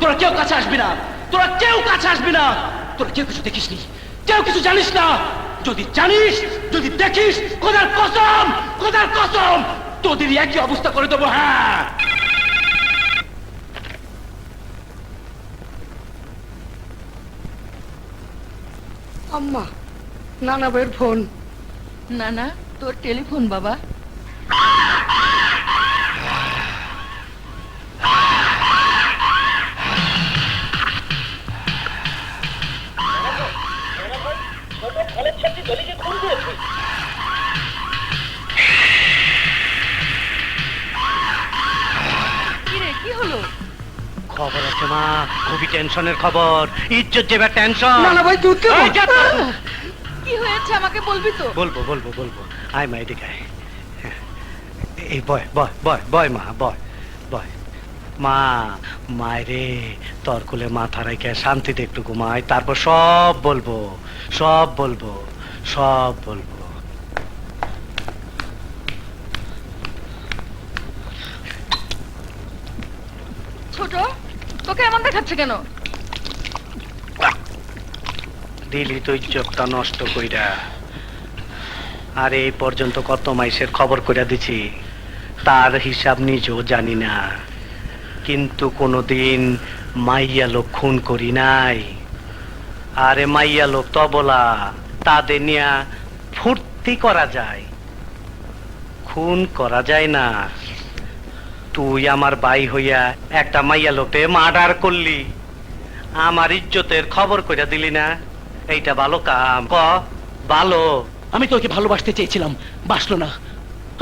তোরা কেউ কাছে আসবি না। তোরা কেউ কাছে আসবি না। তোরা কেউ কিছু দেখিসনি, কেউ কিছু জানিস না। যদি জানিস, যদি দেখিস, খোদার কসম, খোদার কসম, তোদের একই অবস্থা করে দেবো। হ্যাঁ, আম্মা, নানা ভাইয়ের ফোন। না না, তোর টেলিফোন বাবা। কলেজ ছাত্রী দলিকে খুন করেছে। কি হলো? খবর আছে মা, খুবই টেনশনের খবর, ইজ্জত যাবে টেনশন। না না ভাই তুই এই যা তো। কি হয়েছে আমাকে বলবি তো? বলবো বলবো বলবো, আয় মা এদিকে আয়। এই বয় বয় বয় বয় মা বয় বয়। মা, মায়েরে তোর কোলে মাথা রেখে শান্তিতে একটু ঘুমায়, তারপর সব বলবো, সব বলবো, সব বলবো। ছোট, তোকে এমন দেখাচ্ছে কেন? দিলি তো ইজ্জতটা নষ্ট কইরা। আর এই পর্যন্ত কত মাইসের খবর কইরা দিছি, তার হিসাব নিজেও জানি না, কিন্তু কোনোদিন মাইয়া লোক খুন করি নাই। আরে মাইয়া লোক তবলা, তাদের নিয়া ফুর্তি করা যায়, খুন করা যায় না। তুই আমার ভাই হইয়া একটা মাইয়া লোকে মার্ডার করলি, আমার ইজ্জতের খবর কইরা দিলি না, এইটা ভালো কাম? ক ভালো? আমি তোকে ভালোবাসতে চেয়েছিলাম, বাসলো না,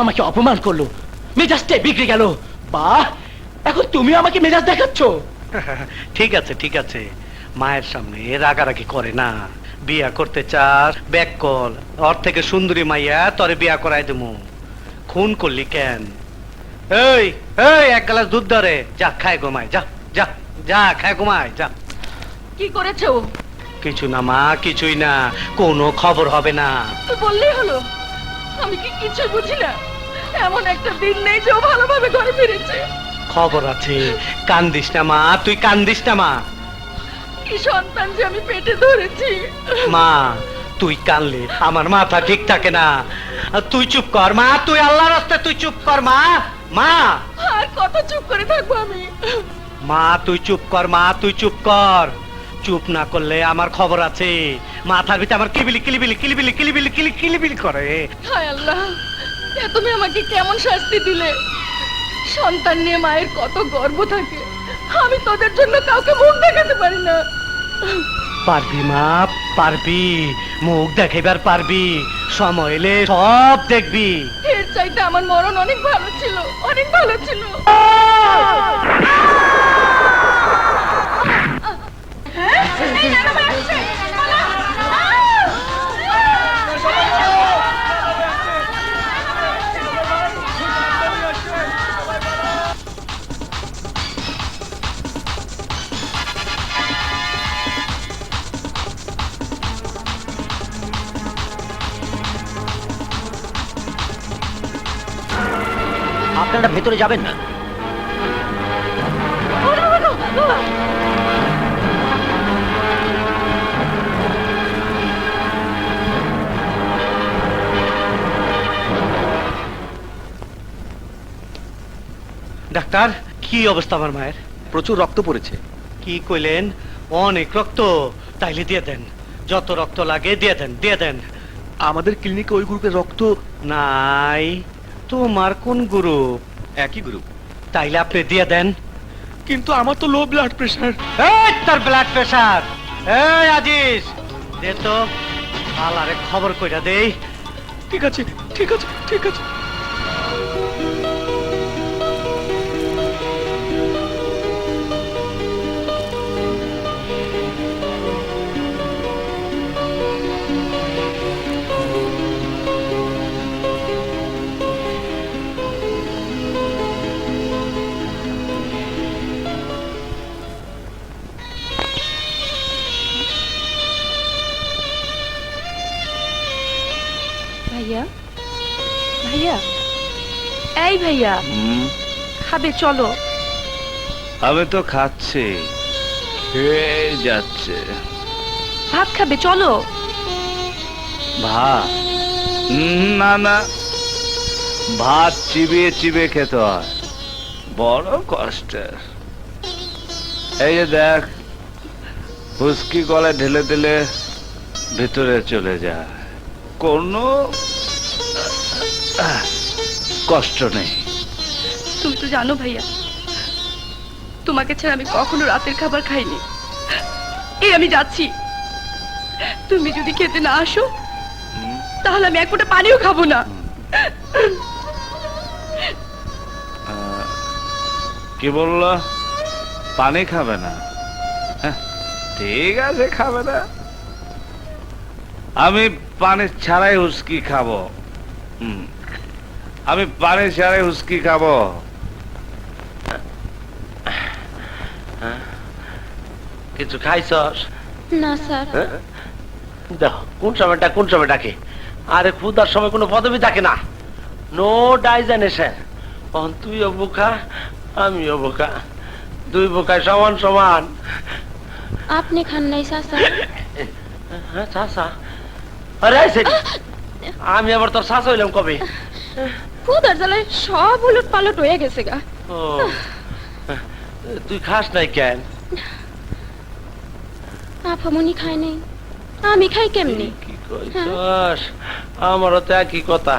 আমাকে অপমান করলো, মেজাজটাই বিগড়ে গেল। বাহ, এখন তুমি আমাকে মেজাজ দেখাচ্ছ? ঠিক আছে ঠিক আছে, মায়ের সামনে রাগারাগি করে না। বিয়া করতে চাস ব্যাক কল, ওর থেকে সুন্দরী মাইয়া তরে বিয়া করাই দেবো। খুন করলি কেন? এই এই, এক গ্লাস দুধ ধরে যা, খায় ঘুমায়, যা যা যা, খায় ঘুমায় যা। কি করেছে ও? কিছু না মা, কিছুই না, কোনো খবর হবে না। তুই বললেই হলো, আমি কি কিছু বুঝি না? এমন একটা দিন নেই যে ও ভালোভাবে ঘরে ফিরেছে। খবর আছে, কান্দিস না মা, তুই কান্দিস না মা। কি সন্তান যে আমি পেটে ধরেছি। মা, তুই কানলে আমার মাথা ঠিক থাকে না। তুই চুপ কর মা, তুই আল্লাহর রাস্তায় তুই চুপ কর মা। মা, আর কত চুপ করে থাকবো আমি? মা তুই চুপ কর, মা তুই চুপ কর। চুপ না করলে আমার খবর আছে, মাথার ভিতরে আমার কিলিবিলি কিলিবিলি কিলিবিলি কিলিবিলি কিলিবিলি করে। হায় আল্লাহ, এ তুমি আমাকে কেমন শাস্তি দিলে? সন্তান নিয়ে মায়ের কত গর্ব থাকে, আমি তোদের জন্য কাউকে মুখ দেখাতে পারি না। পারবি মা, পারবি, মুখ দেখাইবার পারবি, সময় এলে সব দেখবি। এর চাইতে আমার মরণ অনেক ভালো ছিল, অনেক ভালো ছিল। আপনারা ভেতরে যাবেন না। ডাক্তার, কি অবস্থা আমার মায়ের? প্রচুর রক্ত পড়েছে। কি কইলেন? অনেক রক্ত? তাইলে দিয়ে দেন, যত রক্ত লাগে দিয়ে দেন, দিয়ে দেন। আমাদের ক্লিনিকে ওই গ্রুপের রক্ত নাই। তোমার কোন গ্রুপ? একই গ্রুপ। তাইলে আপনি দিয়ে দেন। কিন্তু আমার তো লো ব্লাড প্রেশার। এই তোর ব্লাড প্রেশার, এই আজিজ দে তো, আলারে খবর কইরা দেই। ঠিক আছে ঠিক আছে ঠিক আছে। ভাইয়া, ভাইয়া, এই ভাইয়া, খাবে চলো। আমি তো খাচ্ছি, খেয়ে যাচ্ছে। ভাত খাবে চলো। ভাত? না না, ভাত চিবিয়ে চিবিয়ে খেতে হয়, বড় কষ্টের। এই যে দেখ, হুস্কি গলায় ঢেলে দিলে ভিতরে চলে যায়, কোনো কষ্ট নেই। তুমি তো জানো ভাইয়া, তোমাকে ছাড়া আমি কখনো রাতের খাবার খাইনি। এই আমি যাচ্ছি, তুমি যদি খেতে না আসো তাহলে আমি এক ফোঁটা পানিও খাবো না। কি বললো? পানি খাবে না? হ্যাঁ, ঠিক আছে, খাবে না। আমি পানি ছাড়াই হুস্কি খাবো। আমি পানি ছাড়াই হুস্কি খাবো। কিছু খাইছস? না স্যার। দেখো কোন সময় ডাকে। আরে ক্ষুধার সময় কোনো পদবি থাকে না। নো ডাইজেনেশন। তুইও বোকা, আমিও বোকা, দুই বোকায় সমান সমান। আপনি খান নাই চাচা? হ্যাঁ চাচা? আরে আমি আবার তোর চাচা হইলাম কবে? ক্ষুধার জ্বালায় সব উলট পালট হয়ে গেছে গা। ও তুই খাস নাই কেন? আফামনি খায় নাই, আমি খাই কেমনি? কি কইছস? আমারও তো একই কথা।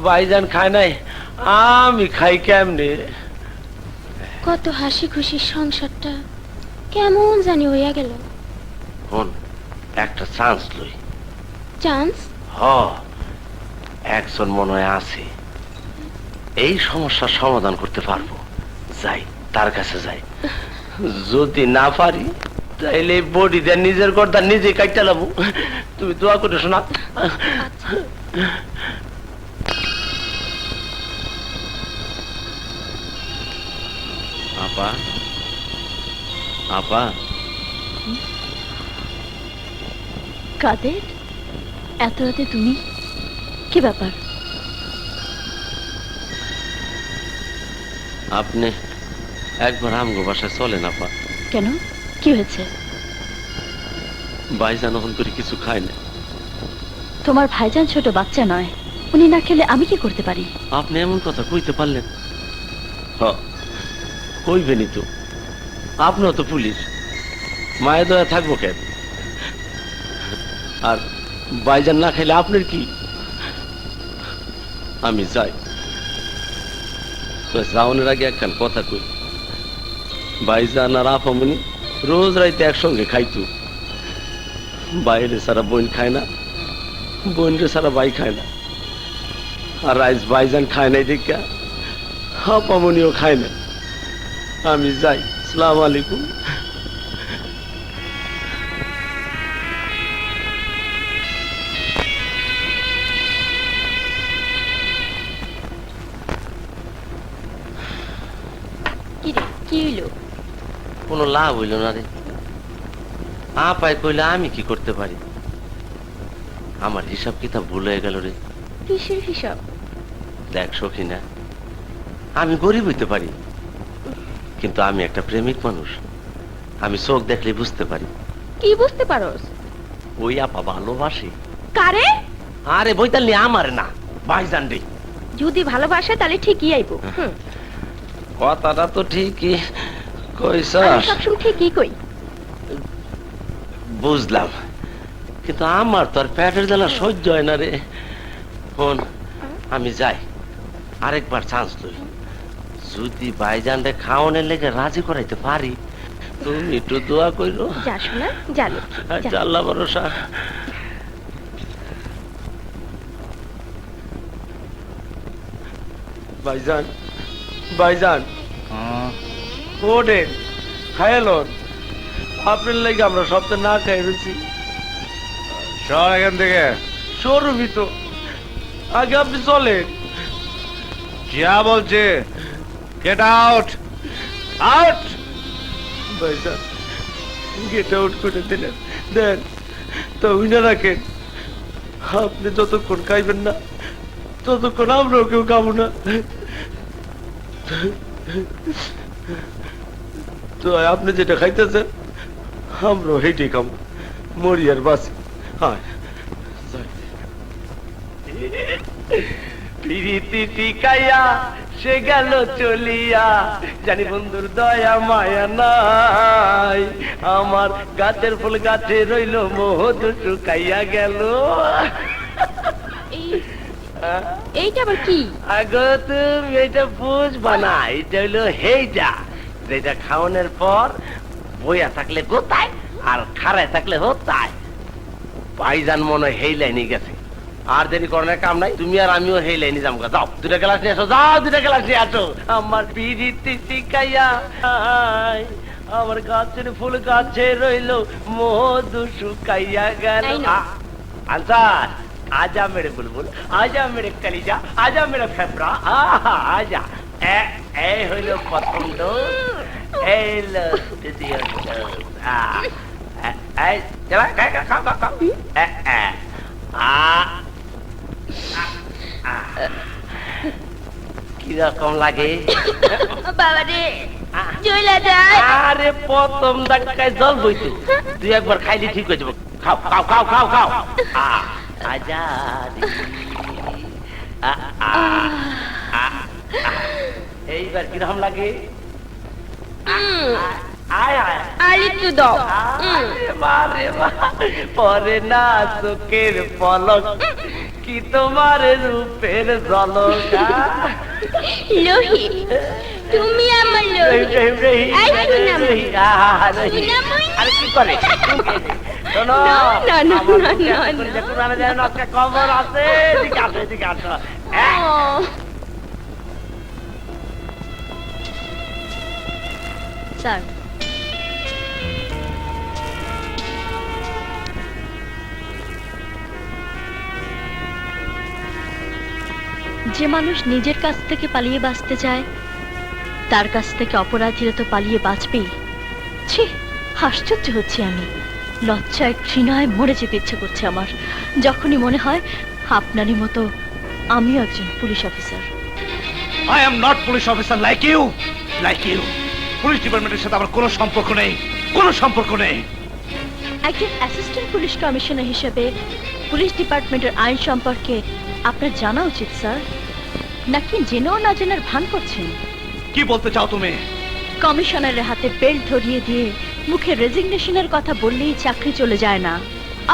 ভাইজান খায় নাই, আমি খাই কেমনে? কত হাসি খুশি সংসারটা কেমন জানি হইয়া গেল। কোন একটা চান্স লই। চান্স? হ, একজন মনে হয় আছে এই সমস্যার সমাধান করতে পারবো। যাই, তার কাছে যাই। যদি না পারি তাইলে বডি দিয়ে নিজের গর্দা নিজে কাটতে লাবো। তুমি দোয়া করে শোনা। আপা, আপা। কাদের? এত রাতে তুমি? কি ব্যাপার? আপনি একবার আমগো বাসায় চলেন আপা। কেন, কি হয়েছে? ভাইজান ওখান করে কিছু খায় না। তোমার ভাইজান ছোট বাচ্চা নয়, উনি না খেলে আমি কি করতে পারি? আপনি এমন কথা কইতে পারলেন? কইবেনই তো, আপনিও তো পুলিশ, মায়ের দয়া থাকবো কেন? আর ভাইজান না খাইলে আপনার কি? আমি যাই, যাওয়ানোর আগে একখান কথা কই। ভাইজান আর আপামনি রোজ রাইতে একসঙ্গে খাইতো। বাইরে সারা বোন খায় না, বোনরে সারা ভাই খায় না। আর আজ ভাইজান খায় নাই দেখা আপামনিও খায় না। আমি যাই, আসসালামু আলাইকুম। কি হইলো? কোনো লাভ হইল না রে। আপায় কইলে আমি কি করতে পারি? আমার হিসাব কিতাব ভুল হয়ে গেল রে। কিসের হিসাব? দেখ সখিনা, আমি গরিব হইতে পারি, কিন্তু আমি একটা প্রেমিক মানুষ। আমি চোখ দেখলে বুঝতে পারি। কি বুঝতে পারোস? ওই আপা ভালোবাসে। কারে? আরে বইতাল নি, আমার না, ভাইজান রে। যদি ভালোবাসে তাহলে ঠিকই আইবো। কথাটা তো ঠিকই কইছ। আমি সবসময় ঠিকই কই। বুঝলাম, কিন্তু আমার তো আর পেটের জ্বালা সহ্য হয় না রে। ফোন, আমি যাই, আরেকবার চান্স লই। যদি ভাইজান রে খাওয়ানোর লেগে রাজি করাইতে পারি, তুমি একটু দোয়া কইরো। যা শোনা, জানো আল্লাহ ভরসা। ভাইজান, ভাইজান ওঠেন, খাইলন। আপনার লাগে আমরা সপ্তাহ না খাই রয়েছি। সর এখান থেকে। সরবি তো, আগে আপনি চলেন। যা বলছে, গেট আউট, আউট। ভাইজান গেট আউট করে দিলেন, দেন তো উইনা রাখেন। আপনি যতক্ষণ খাইবেন না ততক্ষণ আমরাও কেউ খাবো না। তো আপনি যেটা খাইতেছেন আমরাও হেঁটেই খাবো, মরি আর বাঁচি। হ্যাঁ, প্রীতি টিকাইয়া সে গেল চলিয়া, জানি বন্ধুর দয়া মায়া নাই। আমার গাছের ফুল গাছে রইল, মধু শুকাইয়া গেল। এইটা আবার কি? আগো তুমি এটা বুঝবা না, এটা হইলো হেইটা, যেটা খাওয়ানোর পর বইয়া থাকলে গোতায় আর খাড়ায় থাকলে হতায়। ভাইজান মনে হয় হেই লাইনে গেছে। আর দেরি করার কাম নাই, তুমি আর আমিও হেই লাইনে যাবো। যাও 2টা গ্লাস নিয়ে আসো, যাও 2টা গ্লাস নিয়ে আসো। আমার পিড়িতে শিখাইয়া আমার গাছের ফুল গাছে রইলো, মধু শুকাইয়া গেল। এই নাও। আনসার, आजा मेरे बुलबुल, आजा मेरे कलीजा, आजा मेरा फेफड़ा, आजा। ए হইলো প্রথম ডোজ, এই লো দ্বিতীয় ডোজ। এই চলা খাও খাও খাও। কিরকম লাগে বাবা রে, চলে যায়। আরে প্রথম ধাক্কায় জল বইতো, তুই একবার খাইলে ঠিক হয়ে যাবো। খাও খাও খাও খাও খাও। আজাদ এইবার কিরকম লাগে? আয় আয় আরেকটু দাও। মারে পরে না চোখের পলক, কি তোমার রূপের ঝলক। লোহি, তুমি আমার লোহি। এই সোনামণি। সোনামণি। আরে কি করে? শোনো, না, না, না, আমার না, বুকে না, এখন না। যেতে পারে যেন একটা খবর আছে। এদিকে আসো, এদিকে আসো। স্যার, যে মানুষ নিজের কাছ থেকে পালিয়ে বাঁচতে চায়, তার কাছ থেকে অপরাধীরা তো পালিয়ে বাঁচবেই। ছি, আশ্চর্য হচ্ছে আমি। লজ্জায় ঘৃণায় মরে যেতে ইচ্ছে করছে আমার, যখনই মনে হয় আপনারই মতো আমিও একজন police officer. I am not police officer like you, like you. Police ডিপার্টমেন্টের সাথে আমার কোনো সম্পর্ক নেই, কোনো সম্পর্ক নেই। একজন অ্যাসিস্ট্যান্ট পুলিশ কমিশনার হিসেবে পুলিশ ডিপার্টমেন্টের আইন সম্পর্কে আপনার জানা উচিত স্যার, নাকি জেনেও না জেনার ভান করছেন? কি বলতে চাও তুমি? কমিশনারের হাতে বেল্ট ধরিয়ে দিয়ে মুখে রেজিগনেশনের কথা বললেই চাকরি চলে যায় না।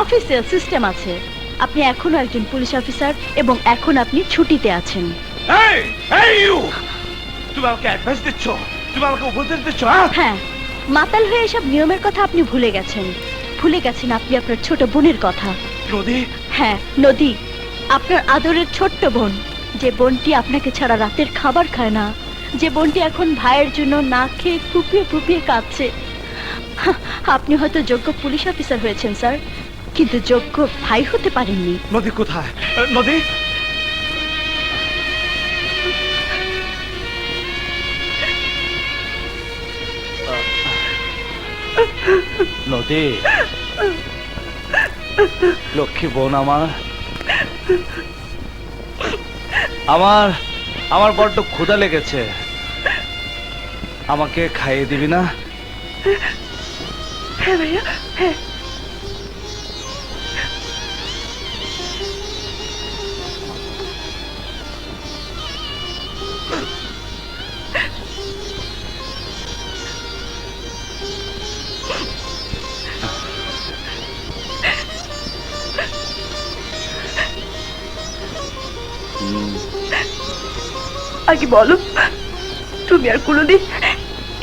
অফিসিয়াল সিস্টেম আছে। আপনি এখনো একজন পুলিশ অফিসার এবং এখন আপনি ছুটিতে আছেন। এই এই ইউ, তুমি আমাকে অ্যাডভাইস দিচ্ছ, তুমি আমাকে উপদেশ দিচ্ছ? হ্যাঁ, মাতাল হয়ে এসব নিয়মের কথা আপনি ভুলে গেছেন। ভুলে গেছেন আপনি আপনার ছোট বোনের কথা। নদী? হ্যাঁ, নদী, আপনার আদরের ছোট্ট বোন, যে বোনটি আপনাকে ছাড়া রাতের খাবার খায় না, যে বোনটি এখন ভাইয়ের জন্য না খেয়ে ফুপিয়ে ফুপিয়ে কাঁদছে। আপনি হয়তো যোগ্য পুলিশ অফিসার হয়েছেন স্যার, কিন্তু যোগ্য ভাই হতে পারেননি। নদী কোথায়? নদী? নদী, লক্ষ্মী বোন আমার, আমার আমার বড্ড ক্ষুধা লেগেছে, আমাকে খাইয়ে দিবি না? হ্যাঁ ভাইয়া, হ্যাঁ। আগে বলো, তুমি আর কোনোদিন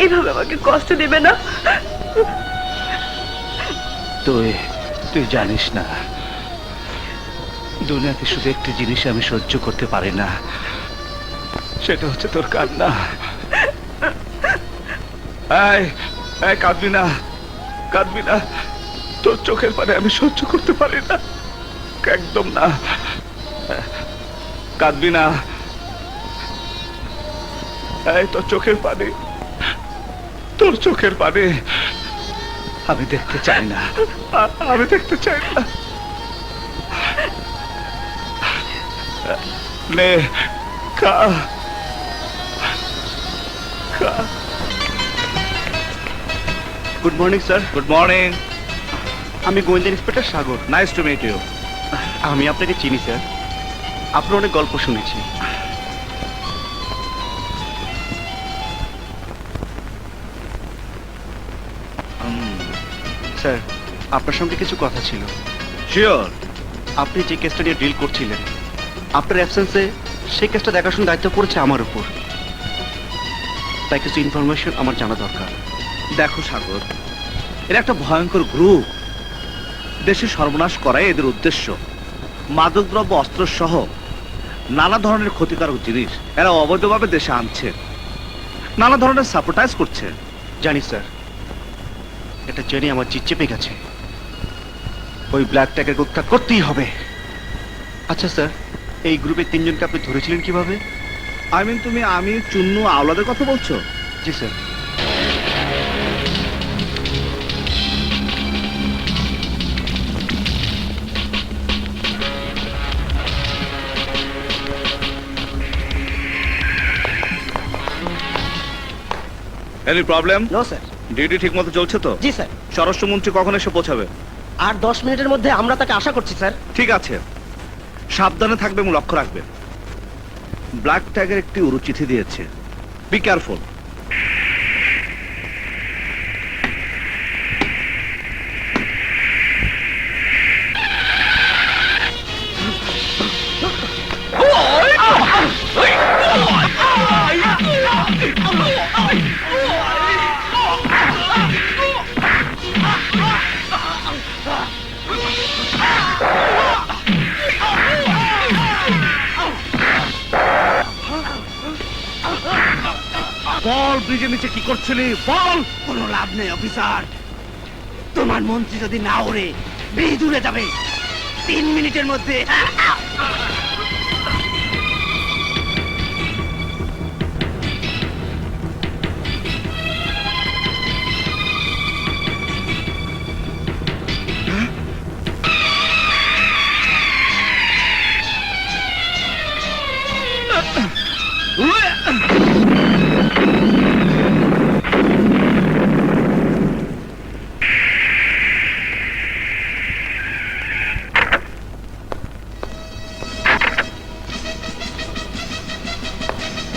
এভাবে আমাকে কষ্ট দেবে না? তুই তুই জানিস না, দুনিয়াতে শুধু একটি জিনিস আমি সহ্য করতে পারি না, সেটা হচ্ছে তোর কান্না। এই এই কাঁদবি না, কাঁদবি না, তোর চোখের পানি আমি সহ্য করতে পারি না, একদম না। কাঁদবি না, এই তোর চোখের পানি, তোর চোখের পানি আমি দেখতে চাই না, আমি দেখতে চাই না। নে খা, খা। Good morning sir. Good morning. আমি গোয়েন্দা inspector Sagar. Nice to meet you. আমি আপনাকে চিনি স্যার, আপনার অনেক গল্প শুনেছি। স্যার, আপনার সঙ্গে কিছু কথা ছিল। শিওর। আপনি যে কেসটা নিয়ে ডিল করছিলেন, আপনার অ্যাবসেন্সে সেই কেসটা দেখাশোনার দায়িত্ব পড়েছে আমার উপর, তাই কিছু ইনফরমেশন আমার জানা দরকার। দেখো সাগর, এরা একটা ভয়ঙ্কর গ্রুপ, দেশে সর্বনাশ করাই এদের উদ্দেশ্য। মাদকদ্রব্য, অস্ত্র সহ নানা ধরনের ক্ষতিকারক জিনিস এরা অবৈধভাবে দেশে আনছে, নানা ধরনের সাপোর্টাইজ করছে। জানি স্যার, এটা জেনে আমার জিদ চেপে গেছে। ওই ব্ল্যাক ট্যাগের উদ্ধার করতেই হবে। আচ্ছা স্যার, এই গ্রুপের 3 জনকে আপনি ধরেছিলেন কিভাবে? তুমি আমি চুন্নু আওলাদের কথা বলছো? জি sir. Any problem? No sir. Duty ঠিক মতো চলছে তো? জি স্যার। স্বরাষ্ট্রমন্ত্রী কখন এসে পৌঁছাবে? আর 10 মিনিটের মধ্যে আমরা তাকে আশা করছি স্যার। ঠিক আছে, সাবধানে থাকবে এবং লক্ষ্য রাখবে। ব্ল্যাক ট্যাগের একটি উড়ু চিঠি দিয়েছে, বি কেয়ারফুল। বল, ব্রিজের নিচে কি করছিলি বল। কোনো লাভ নেই অফিসার, তোমার মন্ত্রী যদি না ওড়ে ব্রিজ উড়ে যাবে 3 মিনিটের মধ্যে।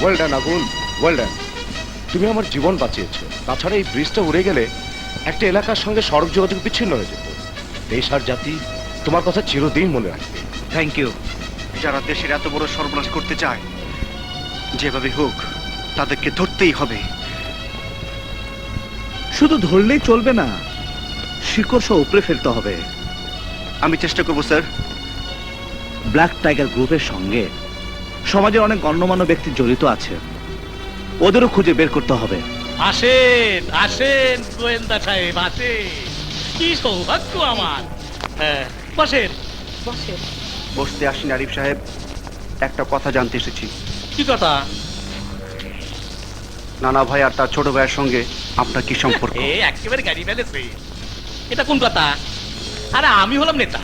ওয়েল ডান আগুন, ওয়েল ডান। তুমি আমার জীবন বাঁচিয়েছো। তাছাড়া এই ব্রিজটা উড়ে গেলে একটা এলাকার সঙ্গে সড়ক যোগাযোগ বিচ্ছিন্ন হয়ে যেত। দেশ আর জাতি তোমার কথা চিরদিন মনে রাখবে। Thank you. যারা দেশের এত বড় সর্বনাশ করতে চায়, যেভাবে হোক তাদেরকে ধরতেই হবে। শুধু ধরলেই চলবে না, শিকড় সহ উপরে ফেলতে হবে। আমি চেষ্টা করবো স্যার। ব্ল্যাক টাইগার গ্রুপের সঙ্গে সমাজের অনেক গণ্যমান্য ব্যক্তি জড়িত আছে, ওদেরও খুঁজে বের করতে হবে। আসেন আসেন গোয়েন্দা সাহেব, আসেন। কি সৌভাগ্য আমার। হ্যাঁ, বসেন বসেন। বসতে আসিনি আরিফ সাহেব, একটা কথা জানতে এসেছি। কি কথা? নানা ভাই আর তার ছোট ভাইয়ের সঙ্গে আপনার কি সম্পর্ক? একেবারে গাড়ি ফেলেছে। এটা কোন কথা? আরে আমি হলাম নেতা,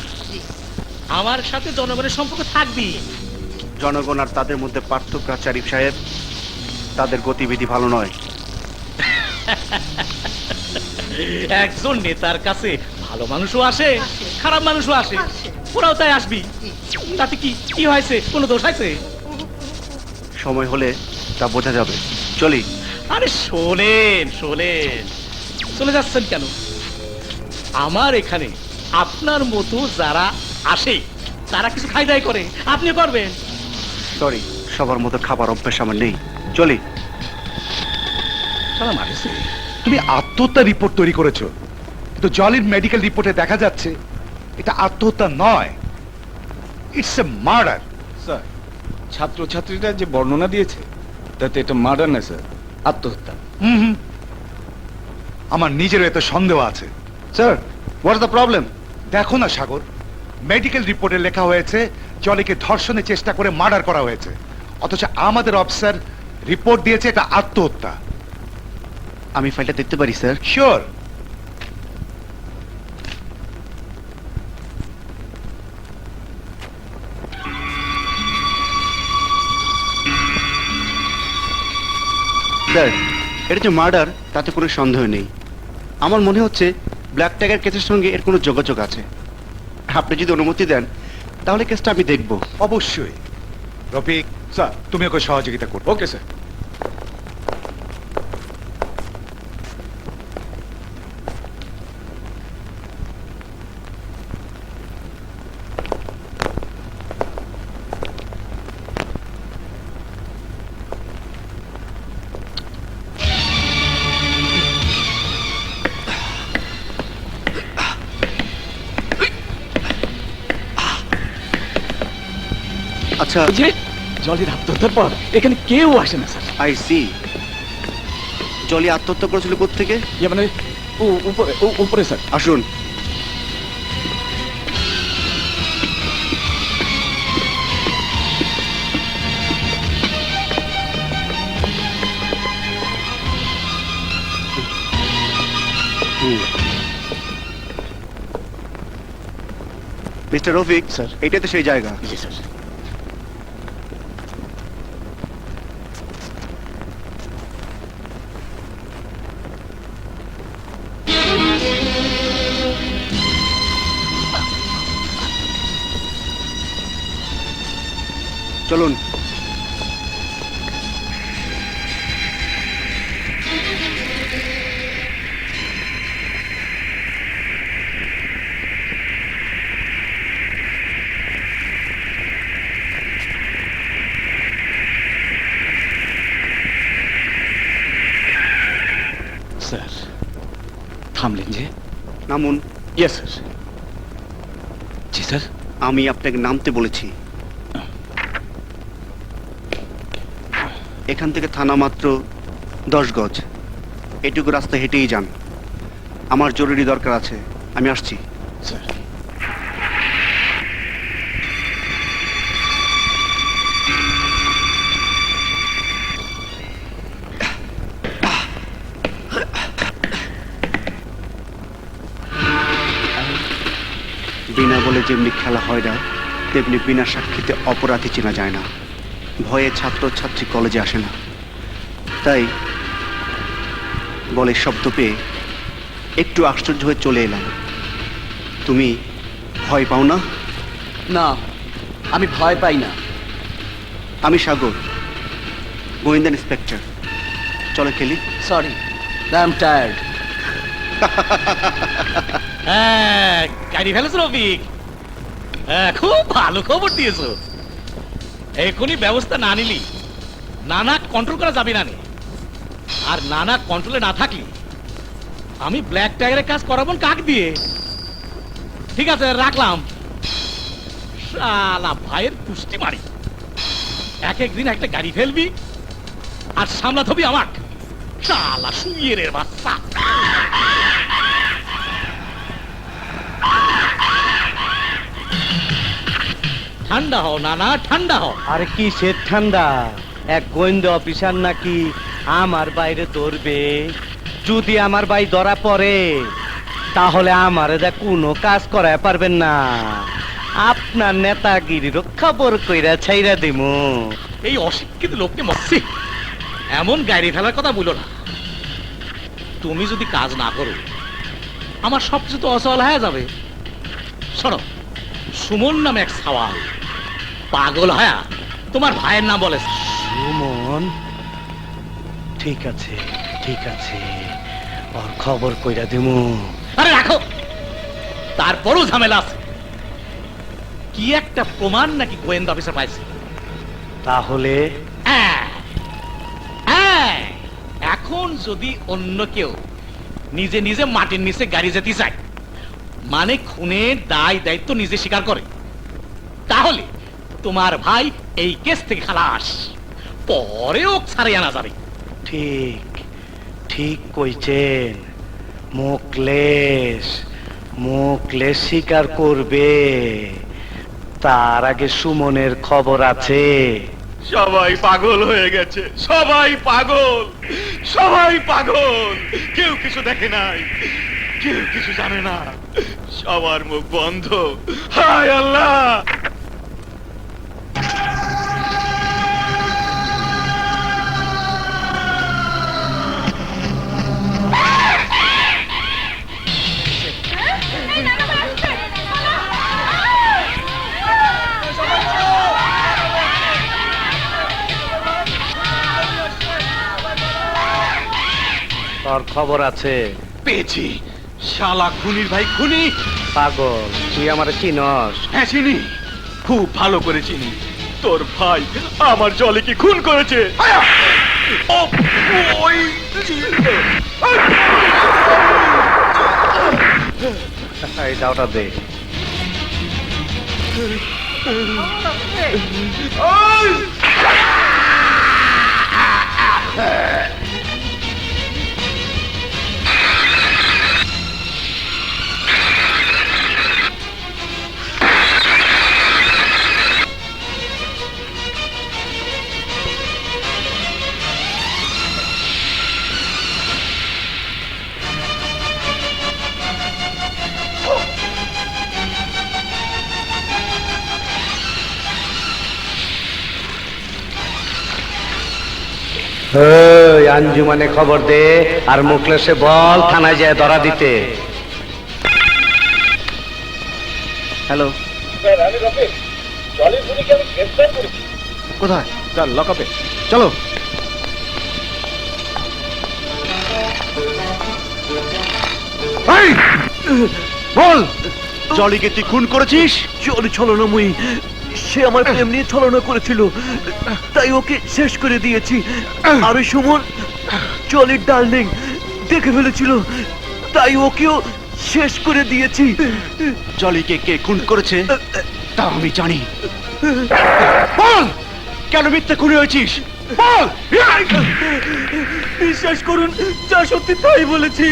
আমার সাথে জনগণের সম্পর্ক থাকবি। জনগণ আর তাদের মধ্যে পার্থক্য আছে আরিফ সাহেব, তাদের গতিবিধি ভালো নয়। একজন নেতার কাছে ভালো মানুষও আসে, খারাপ মানুষও আসে, ওরাও তাই আসবি। তাতে কি কি হয়েছে? কোনো দোষ আছে? সময় হলে তা বোঝা যাবে। চলি। আরে শোনেন শোনেন, চলে যাচ্ছেন কেন? আমার এখানে আপনার মতো যারা আসে তারা কিছু খাই দাই করে, আপনি করবেন। সরি, সবার মতো খাবার অভ্যাস আমার নেই। চলি। তুমি আত্মহত্যা রিপোর্ট তৈরি করেছো, কিন্তু জলির মেডিকেল রিপোর্টে দেখা যাচ্ছে এটা আত্মহত্যা নয়, ইটস এ মার্ডার। স্যার, ছাত্রছাত্রীরা যে বর্ণনা দিয়েছে তাতে এটা মার্ডার না স্যার, আত্মহত্যা। আমার নিজেরও এত সন্দেহ আছে। Sir, what's the problem? দেখো না সাগর, মেডিকেল রিপোর্টে লেখা হয়েছে জলিকে ধর্ষণের চেষ্টা করে মার্ডার করা হয়েছে, অথচ আমাদের অফিসার রিপোর্ট দিয়েছে এটা আত্মহত্যা। আমি ফাইলটা দেখতে পারি স্যার? শিওর। স্যার, এটা যে মার্ডার তাতে কোনো সন্দেহ নেই। আমার মনে হচ্ছে ব্ল্যাক ট্যাগার কেসের সঙ্গে এর কোনো যোগাযোগ আছে। আপনি যদি অনুমতি দেন তাহলে কেসটা আমি দেখব। অবশ্যই। রফিক স্যার, তুমি ওকে সহযোগিতা করো। ওকে স্যার। আচ্ছা ওই যে জলের আত্মহত্যার পর এখানে কেউ আসে না স্যার। I C. জলি আত্মহত্যা করেছিল কোত্থেকে? ইয়ে মানে উপরে স্যার। আসুন। Mister Rafiq sir. এটাই তো সেই জায়গা। জি স্যার। চলুন। স্যার থামলেন যে? নামুন। Yes sir. জি স্যার। আমি আপনাকে নামতে বলেছি। এখান থেকে থানা মাত্র 10 গজ। এটুকু রাস্তা হেঁটেই যান। আমার জরুরি দরকার আছে, আমি আসছি। স্যার। বিনা বলে যেমনি খেলা হয় না, তেমনি বিনা সাক্ষীতে অপরাধী চেনা যায় না। ভয়ে ছাত্র ছাত্রী কলেজে আসে না, তাই বলে শব্দ পেয়ে একটু আশ্চর্য হয়ে চলে এলাম। তুমি ভয় পাও না? না, আমি ভয় পাই না। আমি সাগর, গোয়েন্দা ইন্সপেক্টর। চলো খেলি। Sorry, I am tired. হ্যাঁ, গাড়ি ফেলেছো রফিক। হ্যাঁ, খুব ভালো খবর দিয়েছো। এখনই ব্যবস্থা না নিলি নানা কন্ট্রোল করা যাবে না নে। আর নানা কন্ট্রোলে না থাকলে আমি ব্ল্যাক টাইগারের কাজ করাবো কাক দিয়ে। ঠিক আছে, রাখলাম। শালা ভাইয়ের পুষ্টি মারি। এক একদিন একটা গাড়ি ফেলবি আর সামলাতে হবে আমাক। শালা শুয়ের বাচ্চা। ঠান্ডা হও নানা, ঠান্ডা হও। আরে কি সে ঠান্ডা? এক গোয়েন্দা অফিসার নাকি আমার বাইরে ধরবে? যদি আমার ভাই ধরা পড়ে তাহলে আমার যা কোনো কাজ করায় পারবেন না। আপনার নেতাগিরিরও খবর কইরা ছাইরা দিমু। এই অশিক্ষিত লোককে মস্তি এমন গাড়ি ফেলার কথা বলো না। তুমি যদি কাজ না করো আমার সবকিছু তো অসল হয়ে যাবে। শোনো, সুমন নামে এক সওয়াল পাগল হয়া তোমার ভাইয়ের নাম বলে। সুমন? ঠিক আছে ঠিক আছে, ওর খবর কইরা দিমু। আরে রাখো, তারপরও ঝামেলা আছে। কি একটা প্রমাণ নাকি গোয়েন্দা অফিসার পাইছে। তাহলে এখন যদি অন্য কেউ নিজে নিজে মাটির নিচে গাড়ি যেতে চায়, মানে খুনের দায় দায়িত্ব নিজে স্বীকার করে, তাহলে তোমার ভাই এই কেস থেকে খালাস। পরেও ছাড়ে আনা যাবে। ঠিক ঠিক কইছেন। মুকলেশ মুকলেশ স্বীকার করবে। তার আগে সুমনের খবর আছে। সবাই পাগল হয়ে গেছে, সবাই পাগল, সবাই পাগল। কেউ কিছু দেখে নাই, কেউ কিছু জানে না, সবার মুখ বন্ধ। হায় আল্লাহ! তোর খবর আছে? পেয়েছি, শালা খুনির ভাই খুনি। পাগল, তুই আমার চিনস? হ্যাঁ চিনি, খুব ভালো করে চিনি। তোর ভাই আমার জলিকে খুন করেছে। এই দাওটা দে। আঞ্জুমানে খবর দে আর মুখলেসে বল থানায় যায় ধরা দিতে। হ্যালো, কোথায়? চল লকআপে চলো। বল, জলিকে তুই খুন করেছিস? জলি ছলনাময়ী, সে আমার প্রেম নিয়ে ছলনা করেছিল, তাই ওকে শেষ করে দিয়েছি। আর ওই সুমন জলির ডার্লিং দেখে ফেলেছিল, তাই ওকেও শেষ করে দিয়েছি। জলিকে কে খুন করেছে তা আমি জানি। বল, কেন মিথ্যে খুন হয়েছিস? বল। বিশ্বাস করুন, যা সত্যি তাই বলেছি।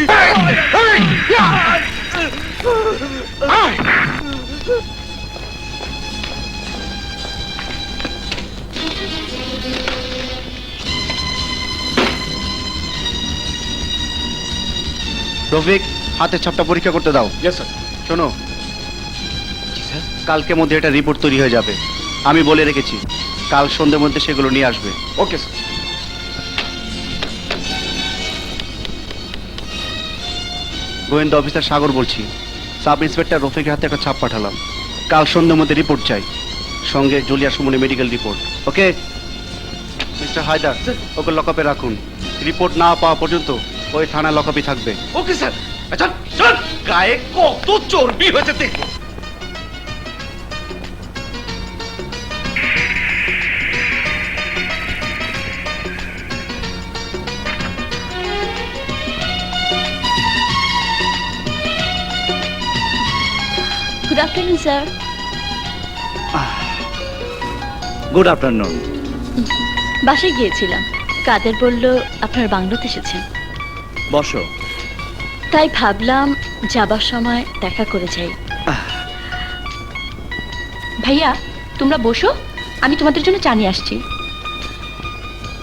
রফিক, হাতের ছাপটা পরীক্ষা করতে দাও। Yes sir. শোনো, কালকের মধ্যে এটা রিপোর্ট তৈরি হয়ে যাবে। আমি বলে রেখেছি কাল সন্ধ্যের মধ্যে সেগুলো নিয়ে আসবে। Okay sir. গোয়েন্দা অফিসার সাগর বলছি। সাব ইন্সপেক্টর রফিকের হাতে একটা ছাপ পাঠালাম। কাল সন্ধ্যের মধ্যে রিপোর্ট চাই, সঙ্গে জুলিয়া সুমনের medical report. Okay mister Haider, ওকে লকআপে রাখুন। রিপোর্ট না পাওয়া পর্যন্ত ওই থানা লকআপই থাকবে। Okay sir. আচ্ছা চল, গায়ে কত চর্বি হয়েছে দেখো। Good afternoon sir. Good afternoon. বাসায় গিয়েছিলাম, কাদের বলল আপনার বাংলোতে এসেছেন। বসো। তাই ভাবলাম যাবার সময় দেখা করে যাই। ভাইয়া, তোমরা বসো, আমি তোমাদের জন্য চা নিয়ে আসছি।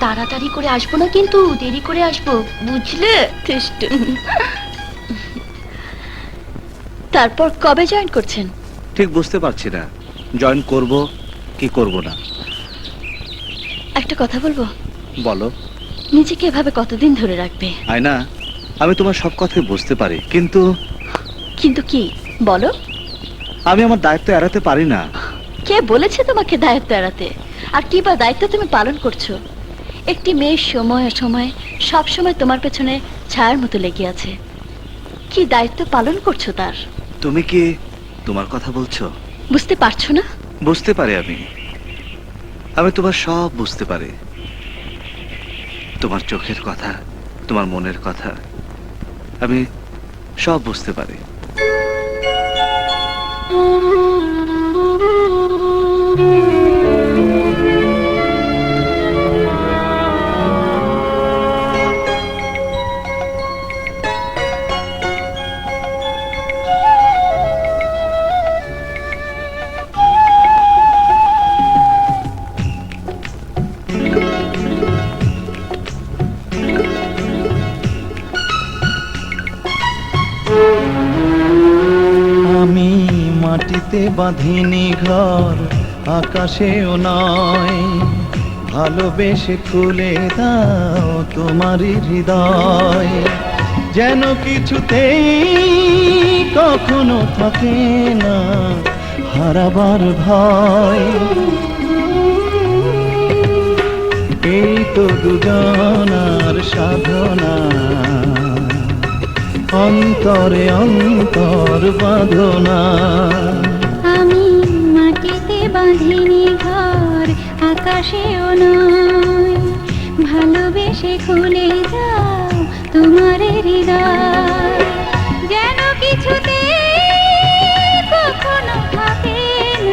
তাড়াতাড়ি করে আসবো না কিন্তু, দেরি করে আসবো, বুঝলে? তারপর কবে জয়েন করছেন? ঠিক বুঝতে পারছি না জয়েন করব কি করব না। একটা কথা বলবো? বলো। নিজেকে এভাবে কতদিন ধরে রাখবে? আয়না, আমি তোমার সব কথাই বুঝতে পারি, কিন্তু কিন্তু কি বলো? আমি আমার দায়িত্ব এড়াতে পারি না। কে বলেছে তোমাকে দায়িত্ব এড়াতে? আর কি বা দায়িত্ব তুমি পালন করছো? একটি মেয়ের সময় সময় সব সময় তোমার পেছনে ছায়ার মতো লেগে আছে। কি দায়িত্ব পালন করছো তার? তুমি কি তোমার কথা বলছো? বুঝতে পারছো না? বুঝতে পারি, আমি তোমার সব বুঝতে পারি। তোমার চোখের কথা, তোমার মনের কথা আমি সব বুঝতে পারি। মাটিতে বাঁধিনি ঘর, আকাশেও নয়, ভালোবেসে খুলে দাও তোমারই হৃদয়। যেন কিছুতেই কখনো থাকে না হারাবার ভয়। এই তো দুজনার সাধনা, অন্তরে অন্তর বাঁধনা। আমি মাটিতে বাঁধিনি ঘর, আকাশেও নয়, ভালোবেসে খুলে দাও তোমার হৃদয়। যেন কিছুতে কখনো থাকে না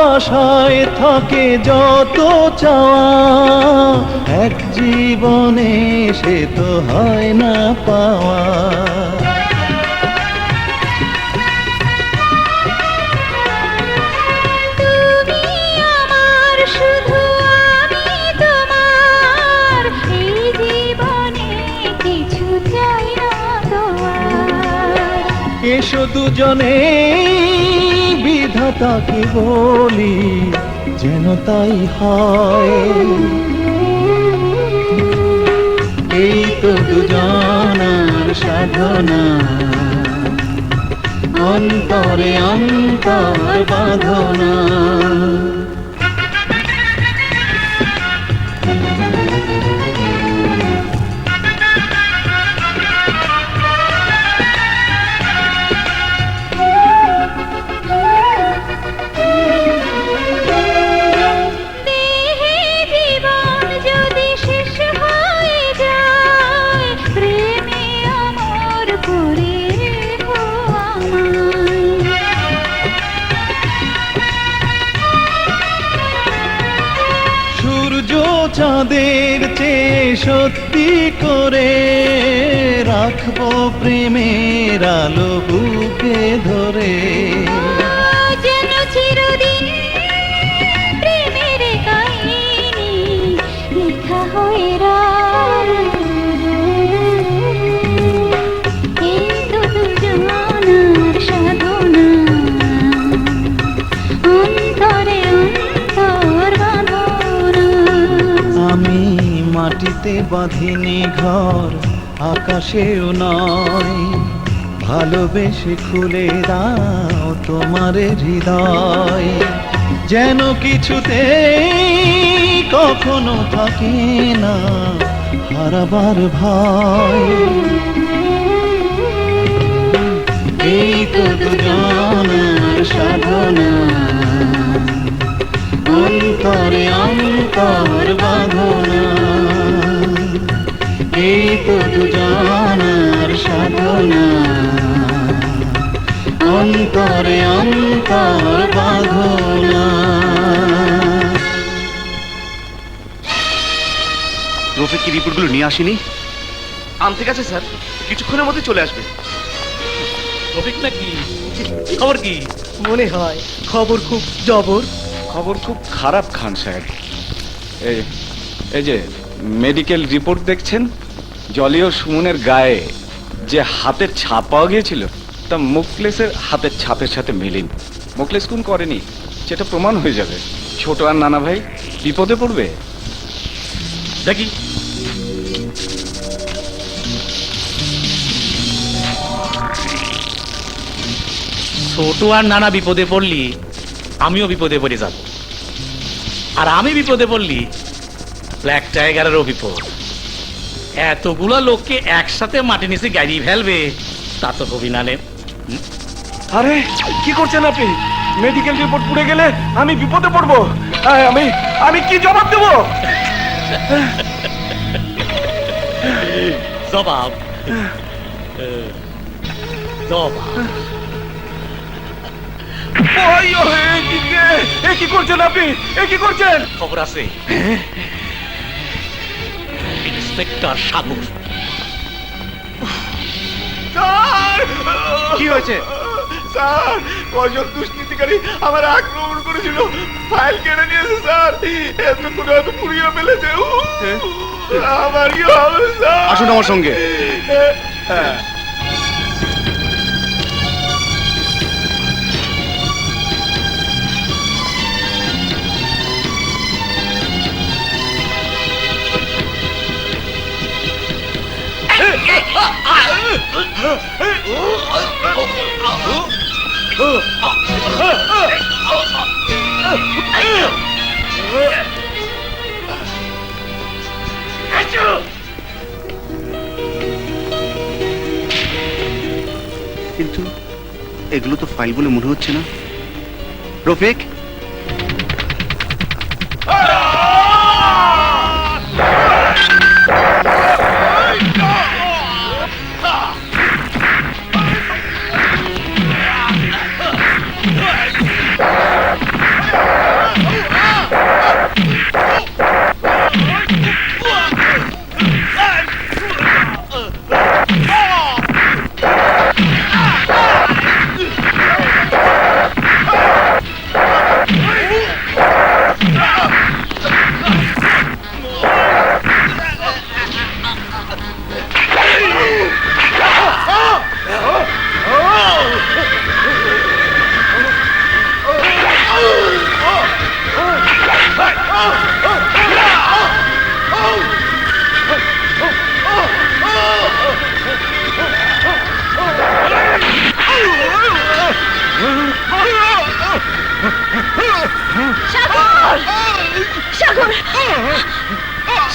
ভালোবাসায় থাকে যত চাওয়া, এক জীবনে সে তো হয় না পাওয়া। এসো দুজনে বিধাতাকে বলি, যেন তাই হয়। এই তো দুজনার সাধনা, অন্তরে অন্তর বাঁধনা। চাঁদের চেয়ে সত্যি করে রাখবো প্রেমের আলো বুকে ধরে। যেন চিরদিন প্রেমের কাহিনী লেখা হয়ে এই তো দুজনার সাধনা, অন্তরে অন্তর বাঁধনা। আমি মাটিতে বাঁধিনি ঘর, আকাশেও নয়, ভালোবেসে খুলে দাও তোমার হৃদয়। যেন কিছুতে কখনো থাকে না হারাবার ভয়। এই তো দুজনার সাধনা, অন্তরে অন্তর বাঁধনা। এই তো দুজনার সাধনা, অন্তরে অন্তর বাঁধনা। রফিক কি রিপোর্টগুলো নিয়ে আসেনি? আনতে গেছে স্যার, কিছুক্ষণের মধ্যে চলে আসবে। রফিক নাকি? খবর কি? মনে হয় খবর খুব জবর। খবর খুব খারাপ খান সাহেব। এই যে মেডিকেল রিপোর্ট দেখছেন, জলি ও সুমনের গায়ে যে হাতের ছাপ পাওয়া গিয়েছিল তা মুখলেসের হাতের ছাপের সাথে মেলেনি। মুখলেস খুন করেনি, সেটা প্রমাণ হয়ে যাবে। ছোট আর নানা ভাই বিপদে পড়বে। দেখি ছোট আর নানা বিপদে পড়লি আমিও বিপদে পড়ে যাব, আর আমি বিপদে পড়লি ব্ল্যাক টাইগারেরও বিপদ। এতগুলো লোককে একসাথে মাটি নিচে গাড়ি ফেলবে তা তো কবি নালে। আরে কি করছেন আপনি? মেডিকেল রিপোর্ট পুড়ে গেলে আমি বিপদে পড়বো। আমি কি জবাব দেবো? জবাব জবাব কি করছেন আপনি? কি করছেন? খবর আছে ইন্সপেক্টর সাগর। কি হয়েছে স্যার? কজন দুষ্কৃতিকারী আমার আক্রমণ করেছিল, ফাইল কেড়ে নিয়েছে স্যার। এতক্ষণ হয়তো পুড়িয়ে ফেলেছে। আমার কি হবে স্যার? আসুন আমার সঙ্গে। হ্যাঁ। কিন্তু এগুলো তো ফাইল বলে মনে হচ্ছে না। রফিক,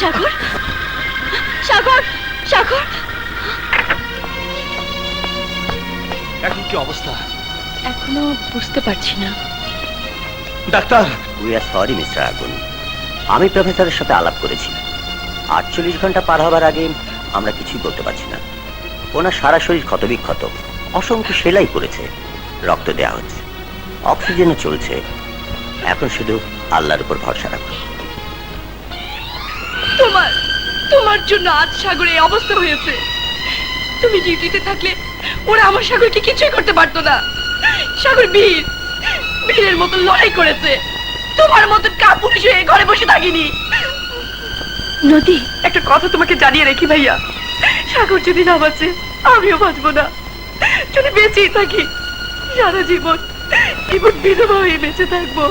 সাগর সাগর সাগর এখন কি অবস্থা? এখনো বুঝতে পারছি না। Doctor, we are sorry mister আগুন। আমি প্রফেসরের সাথে আলাপ করেছি। 48 ঘন্টা পার হবার আগে আমরা কিছুই বলতে পারছি না। ওনার সারা শরীর ক্ষতবিক্ষত, অসংখ্য সেলাই করেছে, রক্ত দেওয়া হচ্ছে, অক্সিজেনও চলছে। এখন শুধু আল্লাহর উপর ভরসা রাখো। তোমার জন্য আজ সাগরে এই অবস্থা হয়েছে। তুমি ডিউটিতে থাকলে ওরা আমার সাগরকে কিছুই করতে পারতো না। সাগর বীরের মতো লড়াই করেছে। তোমার মতন কাপুরুষ হয়ে ঘরে বসে থাকিনি। নদী, একটা কথা তোমাকে জানিয়ে রেখি ভাইয়া, সাগর যদি না বাঁচে আমিও বাঁচবো না। যদি বেঁচেই থাকি সারা জীবন বিধবা হয়ে বেঁচে থাকবো।